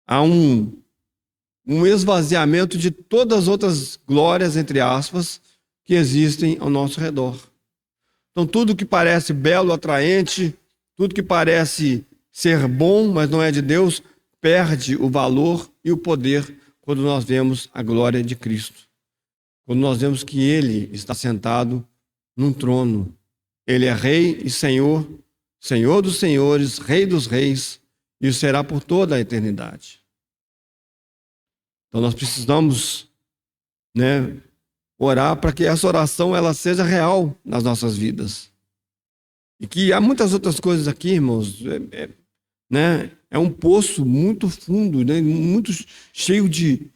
há um esvaziamento de todas as outras glórias, entre aspas, que existem ao nosso redor. Então, tudo que parece belo, atraente, tudo que parece ser bom, mas não é de Deus, perde o valor e o poder quando nós vemos a glória de Cristo. Quando nós vemos que Ele está sentado num trono. Ele é Rei e Senhor, Senhor dos senhores, Rei dos reis, e o será por toda a eternidade. Então nós precisamos, orar para que essa oração ela seja real nas nossas vidas. E que há muitas outras coisas aqui, irmãos, é um poço muito fundo, muito cheio de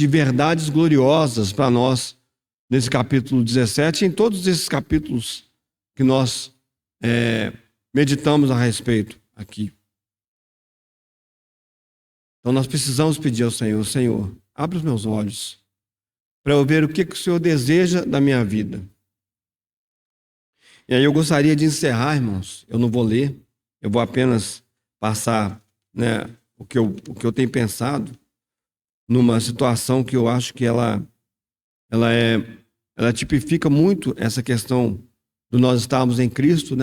verdades gloriosas para nós, nesse capítulo 17 e em todos esses capítulos que nós meditamos a respeito aqui. Então nós precisamos pedir ao Senhor, Senhor, abre os meus olhos para eu ver o que o Senhor deseja da minha vida. E aí eu gostaria de encerrar, irmãos, eu não vou ler, eu vou apenas passar o que eu tenho pensado numa situação que eu acho que ela tipifica muito essa questão de nós estarmos em Cristo,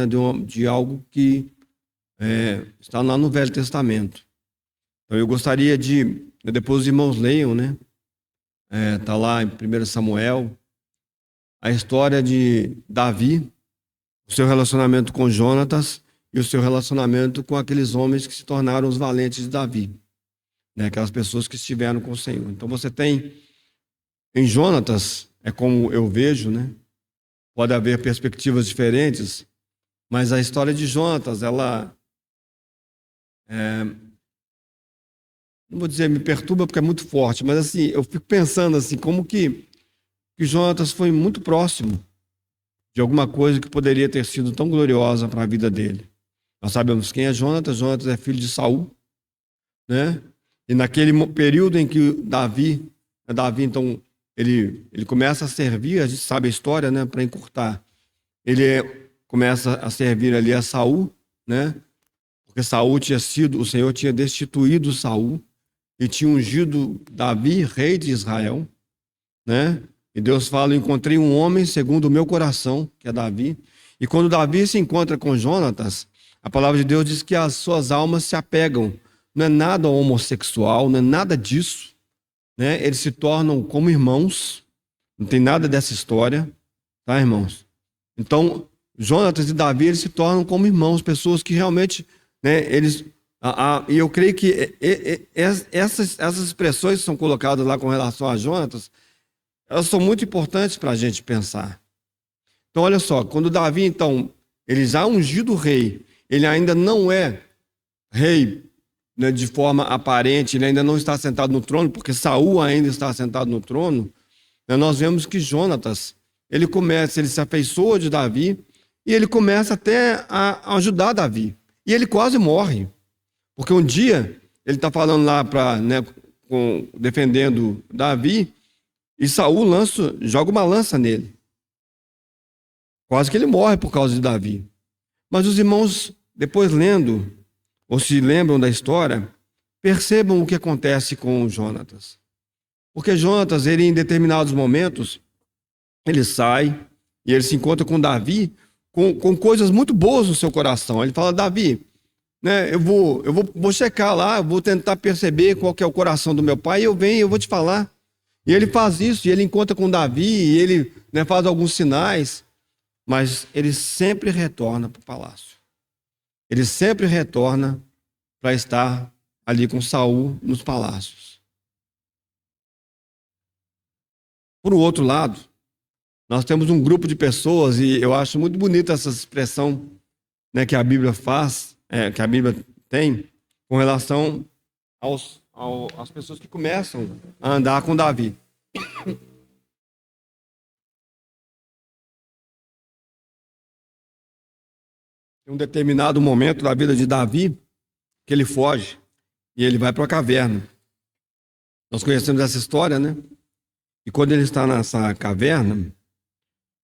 de algo que está lá no Velho Testamento. Então eu gostaria depois os irmãos leiam, está lá em 1 Samuel, a história de Davi, o seu relacionamento com Jonatas e o seu relacionamento com aqueles homens que se tornaram os valentes de Davi, aquelas pessoas que estiveram com o Senhor. Então você tem em Jonatas, é como eu vejo, pode haver perspectivas diferentes, mas a história de Jonatas, ela não vou dizer me perturba porque é muito forte, mas assim, eu fico pensando assim, como que Jonatas foi muito próximo de alguma coisa que poderia ter sido tão gloriosa para a vida dele. Nós sabemos quem é Jonatas. Jonatas é filho de Saul, E naquele período em que Davi então, ele começa a servir, a gente sabe a história, para encurtar. Ele começa a servir ali a Saul, Porque Saul o Senhor tinha destituído Saul e tinha ungido Davi, rei de Israel, E Deus fala, encontrei um homem segundo o meu coração, que é Davi. E quando Davi se encontra com Jonatas, a palavra de Deus diz que as suas almas se apegam. Não é nada homossexual, não é nada disso. Eles se tornam como irmãos. Não tem nada dessa história, tá, irmãos? Então, Jonatas e Davi, eles se tornam como irmãos, pessoas que realmente, e eu creio que essas expressões que são colocadas lá com relação a Jonatas, elas são muito importantes para a gente pensar. Então, olha só, quando Davi, então, ele já ungido rei, ele ainda não é rei, de forma aparente, ele ainda não está sentado no trono, porque Saul ainda está sentado no trono, nós vemos que Jonatas, ele se afeiçoa de Davi, e ele começa até a ajudar Davi. E ele quase morre, porque um dia, ele está falando lá, defendendo Davi, e Saul joga uma lança nele. Quase que ele morre por causa de Davi. Mas os irmãos, depois lendo, ou se lembram da história, percebam o que acontece com Jonatas. Porque Jonatas, ele em determinados momentos, ele sai e ele se encontra com Davi com coisas muito boas no seu coração. Ele fala, Davi, eu vou checar lá, eu vou tentar perceber qual que é o coração do meu pai, e eu vou te falar. E ele faz isso, e ele encontra com Davi, e ele faz alguns sinais, mas ele sempre retorna para o palácio. Ele sempre retorna para estar ali com Saul nos palácios. Por outro lado, nós temos um grupo de pessoas, e eu acho muito bonita essa expressão que a Bíblia faz, que a Bíblia tem, com relação às pessoas que começam a andar com Davi. Em um determinado momento da vida de Davi, que ele foge e ele vai para a caverna. Nós conhecemos essa história, E quando ele está nessa caverna,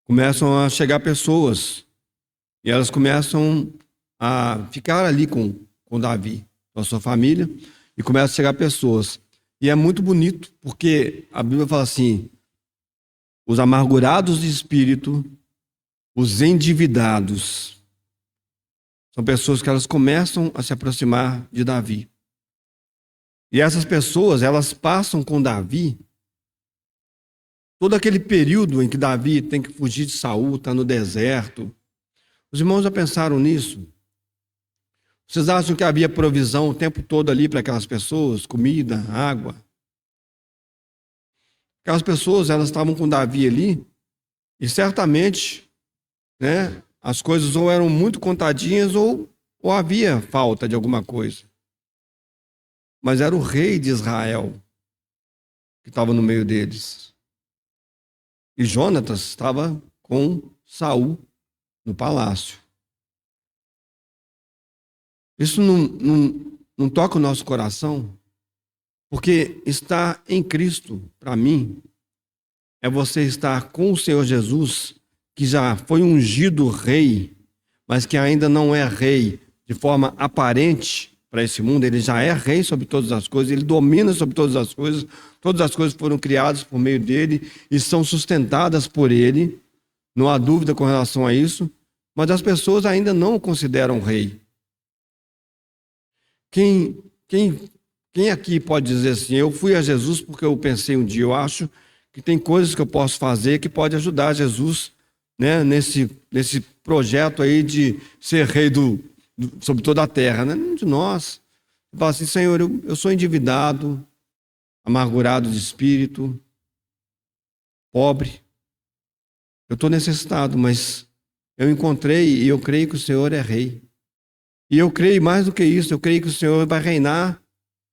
começam a chegar pessoas e elas começam a ficar ali com Davi, com a sua família, e começam a chegar pessoas. E é muito bonito, porque a Bíblia fala assim: os amargurados de espírito, os endividados. São pessoas que elas começam a se aproximar de Davi. E essas pessoas, elas passam com Davi todo aquele período em que Davi tem que fugir de Saul, está no deserto. Os irmãos já pensaram nisso? Vocês acham que havia provisão o tempo todo ali para aquelas pessoas? Comida, água? Aquelas pessoas, elas estavam com Davi ali e certamente, né, as coisas ou eram muito contadinhas ou havia falta de alguma coisa. Mas era o rei de Israel que estava no meio deles. E Jonatas estava com Saul no palácio. Isso não toca o nosso coração? Porque estar em Cristo, para mim, é você estar com o Senhor Jesus, que já foi ungido rei, mas que ainda não é rei de forma aparente para esse mundo. Ele já é rei sobre todas as coisas, ele domina sobre todas as coisas foram criadas por meio dele e são sustentadas por ele, não há dúvida com relação a isso, mas as pessoas ainda não o consideram rei. Quem aqui pode dizer assim: eu fui a Jesus porque eu pensei um dia, eu acho que tem coisas que eu posso fazer que pode ajudar Jesus, né, nesse projeto aí de ser rei sobre toda a terra, né? Nenhum de nós. Fala assim: Senhor, eu sou endividado, amargurado de espírito, pobre, eu estou necessitado, mas eu encontrei e eu creio que o Senhor é rei. E eu creio mais do que isso, eu creio que o Senhor vai reinar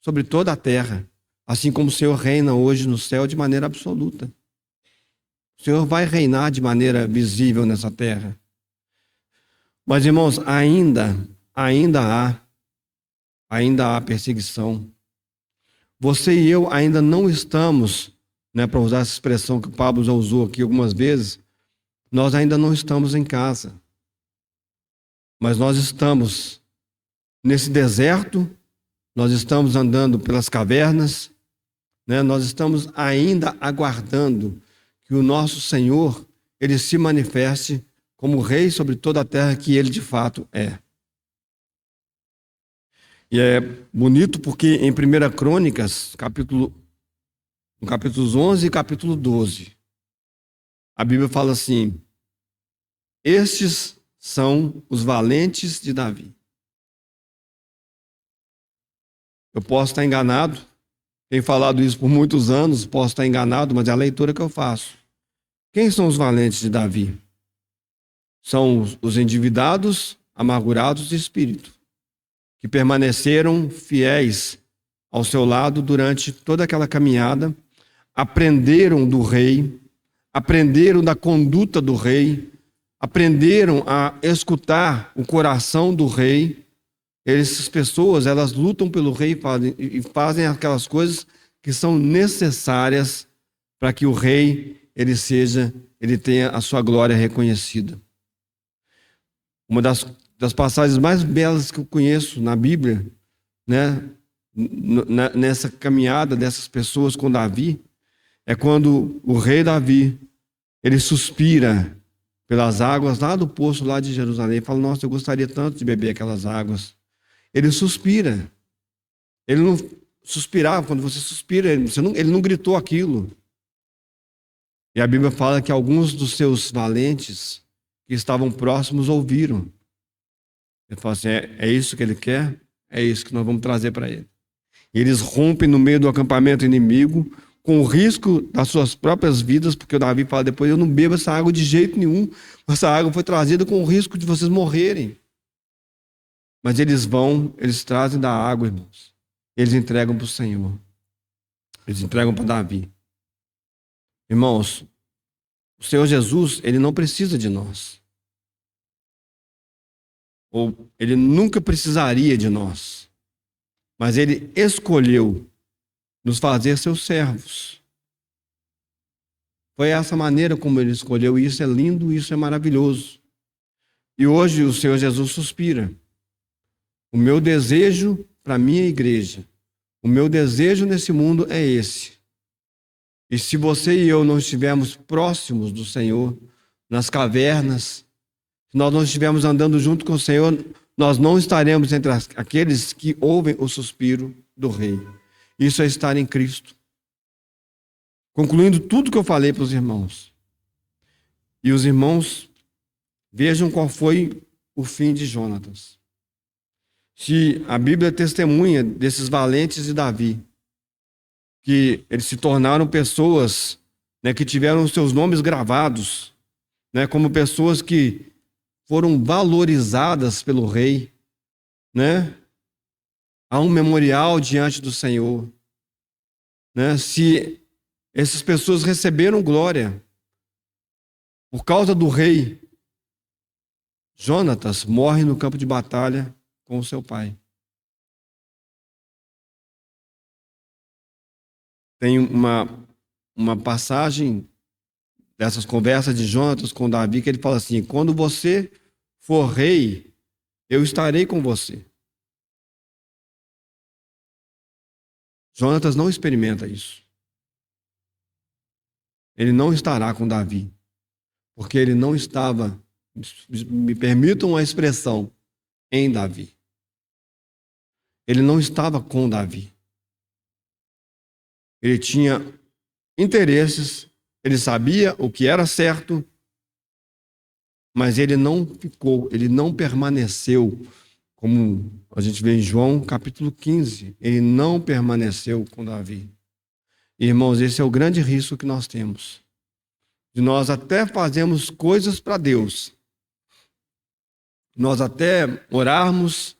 sobre toda a terra, assim como o Senhor reina hoje no céu de maneira absoluta. O Senhor vai reinar de maneira visível nessa terra. Mas, irmãos, ainda há perseguição. Você e eu ainda não estamos, né, para usar essa expressão que o Pablo já usou aqui algumas vezes, nós ainda não estamos em casa. Mas nós estamos nesse deserto, nós estamos andando pelas cavernas, né? Nós estamos ainda aguardando que o nosso Senhor, ele se manifeste como rei sobre toda a terra que ele de fato é. E é bonito porque em 1 Crônicas, capítulos 11 e capítulo 12, a Bíblia fala assim: estes são os valentes de Davi. Eu posso estar enganado, tenho falado isso por muitos anos, posso estar enganado, mas é a leitura que eu faço. Quem são os valentes de Davi? São os endividados, amargurados de espírito, que permaneceram fiéis ao seu lado durante toda aquela caminhada, aprenderam do rei, aprenderam da conduta do rei, aprenderam a escutar o coração do rei. Essas pessoas, elas lutam pelo rei e fazem aquelas coisas que são necessárias para que o rei ele tenha a sua glória reconhecida. Uma das passagens mais belas que eu conheço na Bíblia, né, nessa caminhada dessas pessoas com Davi, é quando o rei Davi, ele suspira pelas águas lá do poço lá de Jerusalém, fala: nossa, eu gostaria tanto de beber aquelas águas. Ele suspira. Ele não suspirava. Quando você suspira, ele não gritou aquilo. E a Bíblia fala que alguns dos seus valentes que estavam próximos ouviram. Ele fala assim: é isso que ele quer? É isso que nós vamos trazer para ele. E eles rompem no meio do acampamento inimigo, com o risco das suas próprias vidas, porque o Davi fala depois: eu não bebo essa água de jeito nenhum. Essa água foi trazida com o risco de vocês morrerem. Mas eles trazem da água, irmãos. Eles entregam para o Senhor. Eles entregam para Davi. Irmãos, o Senhor Jesus, ele não precisa de nós. Ou ele nunca precisaria de nós. Mas ele escolheu nos fazer seus servos. Foi essa maneira como ele escolheu, e isso é lindo, isso é maravilhoso. E hoje o Senhor Jesus suspira. O meu desejo para a minha igreja, o meu desejo nesse mundo é esse. E se você e eu não estivermos próximos do Senhor, nas cavernas, se nós não estivermos andando junto com o Senhor, nós não estaremos entre aqueles que ouvem o suspiro do Rei. Isso é estar em Cristo. Concluindo tudo que eu falei para os irmãos. E os irmãos vejam qual foi o fim de Jonatas. Se a Bíblia testemunha desses valentes de Davi, que eles se tornaram pessoas, né, que tiveram os seus nomes gravados, né, como pessoas que foram valorizadas pelo rei, né? Há um memorial diante do Senhor, né? Se essas pessoas receberam glória por causa do rei, Jonatas morre no campo de batalha com o seu pai. Tem uma passagem dessas conversas de Jonatas com Davi que ele fala assim: quando você for rei, eu estarei com você. Jonatas não experimenta isso. Ele não estará com Davi, porque ele não estava, me permitam a expressão, em Davi. Ele não estava com Davi. Ele tinha interesses, ele sabia o que era certo, mas ele não ficou, ele não permaneceu, como a gente vê em João capítulo 15, ele não permaneceu com Davi. Irmãos, esse é o grande risco que nós temos. De nós até fazermos coisas para Deus. Nós até orarmos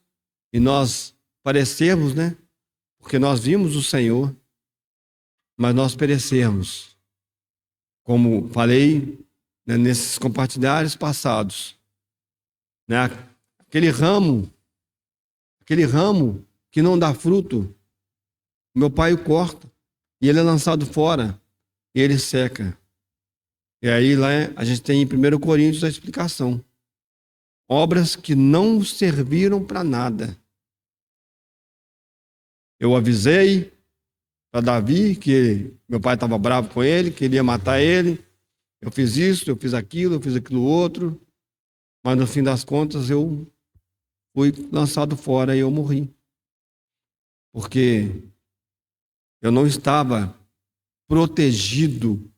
e nós parecermos, né? Porque nós vimos o Senhor, mas nós perecermos. Como falei, né, nesses compartilhares passados. Né, aquele ramo que não dá fruto, meu pai o corta. E ele é lançado fora, e ele seca. E aí lá a gente tem em 1 Coríntios a explicação. Obras que não serviram para nada. Eu avisei para Davi que meu pai estava bravo com ele, queria matar ele. Eu fiz isso, eu fiz aquilo outro. Mas no fim das contas eu fui lançado fora e eu morri. Porque eu não estava protegido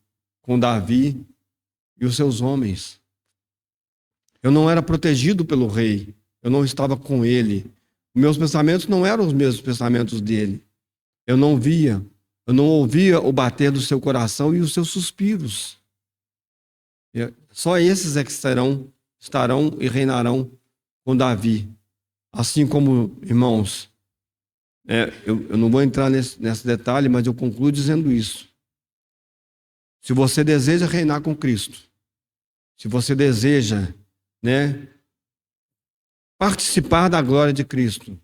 com Davi e os seus homens. Eu não era protegido pelo rei. Eu não estava com ele. Meus pensamentos não eram os mesmos pensamentos dele. Eu não ouvia o bater do seu coração e os seus suspiros. Só esses é que estarão e reinarão com Davi. Assim como, irmãos, eu não vou entrar nesse detalhe, mas eu concluo dizendo isso. Se você deseja reinar com Cristo, se você deseja, né, participar da glória de Cristo,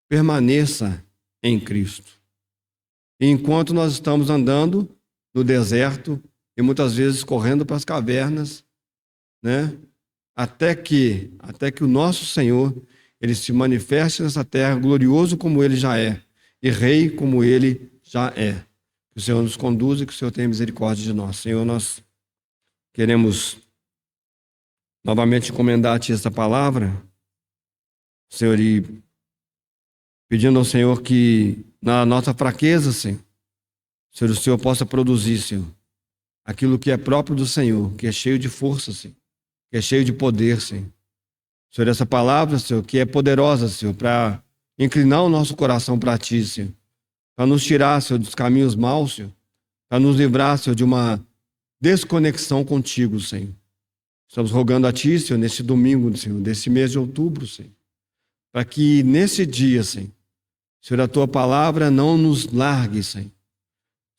permaneça em Cristo. E enquanto nós estamos andando no deserto e muitas vezes correndo para as cavernas, né, até que o nosso Senhor ele se manifeste nessa terra glorioso como ele já é e rei como ele já é. Que o Senhor nos conduza e que o Senhor tenha misericórdia de nós. Senhor, nós queremos novamente encomendar a Ti esta palavra, Senhor, e pedindo ao Senhor que na nossa fraqueza, Senhor, o Senhor possa produzir, Senhor, aquilo que é próprio do Senhor, que é cheio de força, Senhor, que é cheio de poder, Senhor. Senhor, essa palavra, Senhor, que é poderosa, Senhor, para inclinar o nosso coração para Ti, Senhor, para nos tirar, Senhor, dos caminhos maus, Senhor, para nos livrar, Senhor, de uma desconexão contigo, Senhor. Estamos rogando a Ti, Senhor, nesse domingo, Senhor, desse mês de outubro, Senhor, para que nesse dia, Senhor, a Tua palavra não nos largue, Senhor.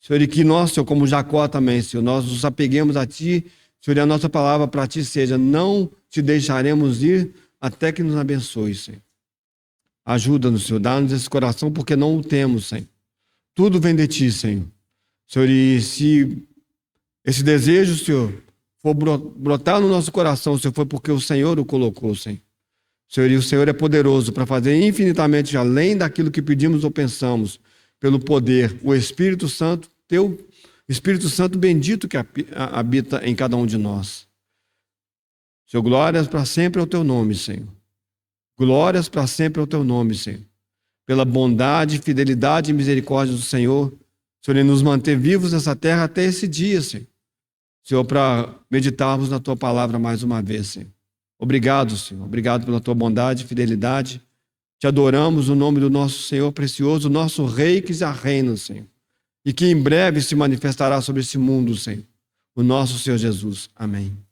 Senhor, e que nós, Senhor, como Jacó também, Senhor, nós nos apeguemos a Ti, Senhor, e a nossa palavra para Ti seja: não Te deixaremos ir até que nos abençoe, Senhor. Ajuda-nos, Senhor, dá-nos esse coração, porque não o temos, Senhor. Tudo vem de Ti, Senhor. Senhor, e se esse desejo, Senhor, for brotar no nosso coração, Senhor, foi porque o Senhor o colocou, Senhor. Senhor, e o Senhor é poderoso para fazer infinitamente além daquilo que pedimos ou pensamos, pelo poder, o Espírito Santo, teu Espírito Santo bendito que habita em cada um de nós. Senhor, glórias para sempre ao teu nome, Senhor. Glórias para sempre ao teu nome, Senhor. Pela bondade, fidelidade e misericórdia do Senhor, Senhor, em nos manter vivos nessa terra até esse dia, Senhor. Senhor, para meditarmos na tua palavra mais uma vez, Senhor. Obrigado, Senhor. Obrigado pela tua bondade e fidelidade. Te adoramos no nome do nosso Senhor precioso, nosso Rei que já reina, Senhor. E que em breve se manifestará sobre esse mundo, Senhor. O nosso Senhor Jesus. Amém.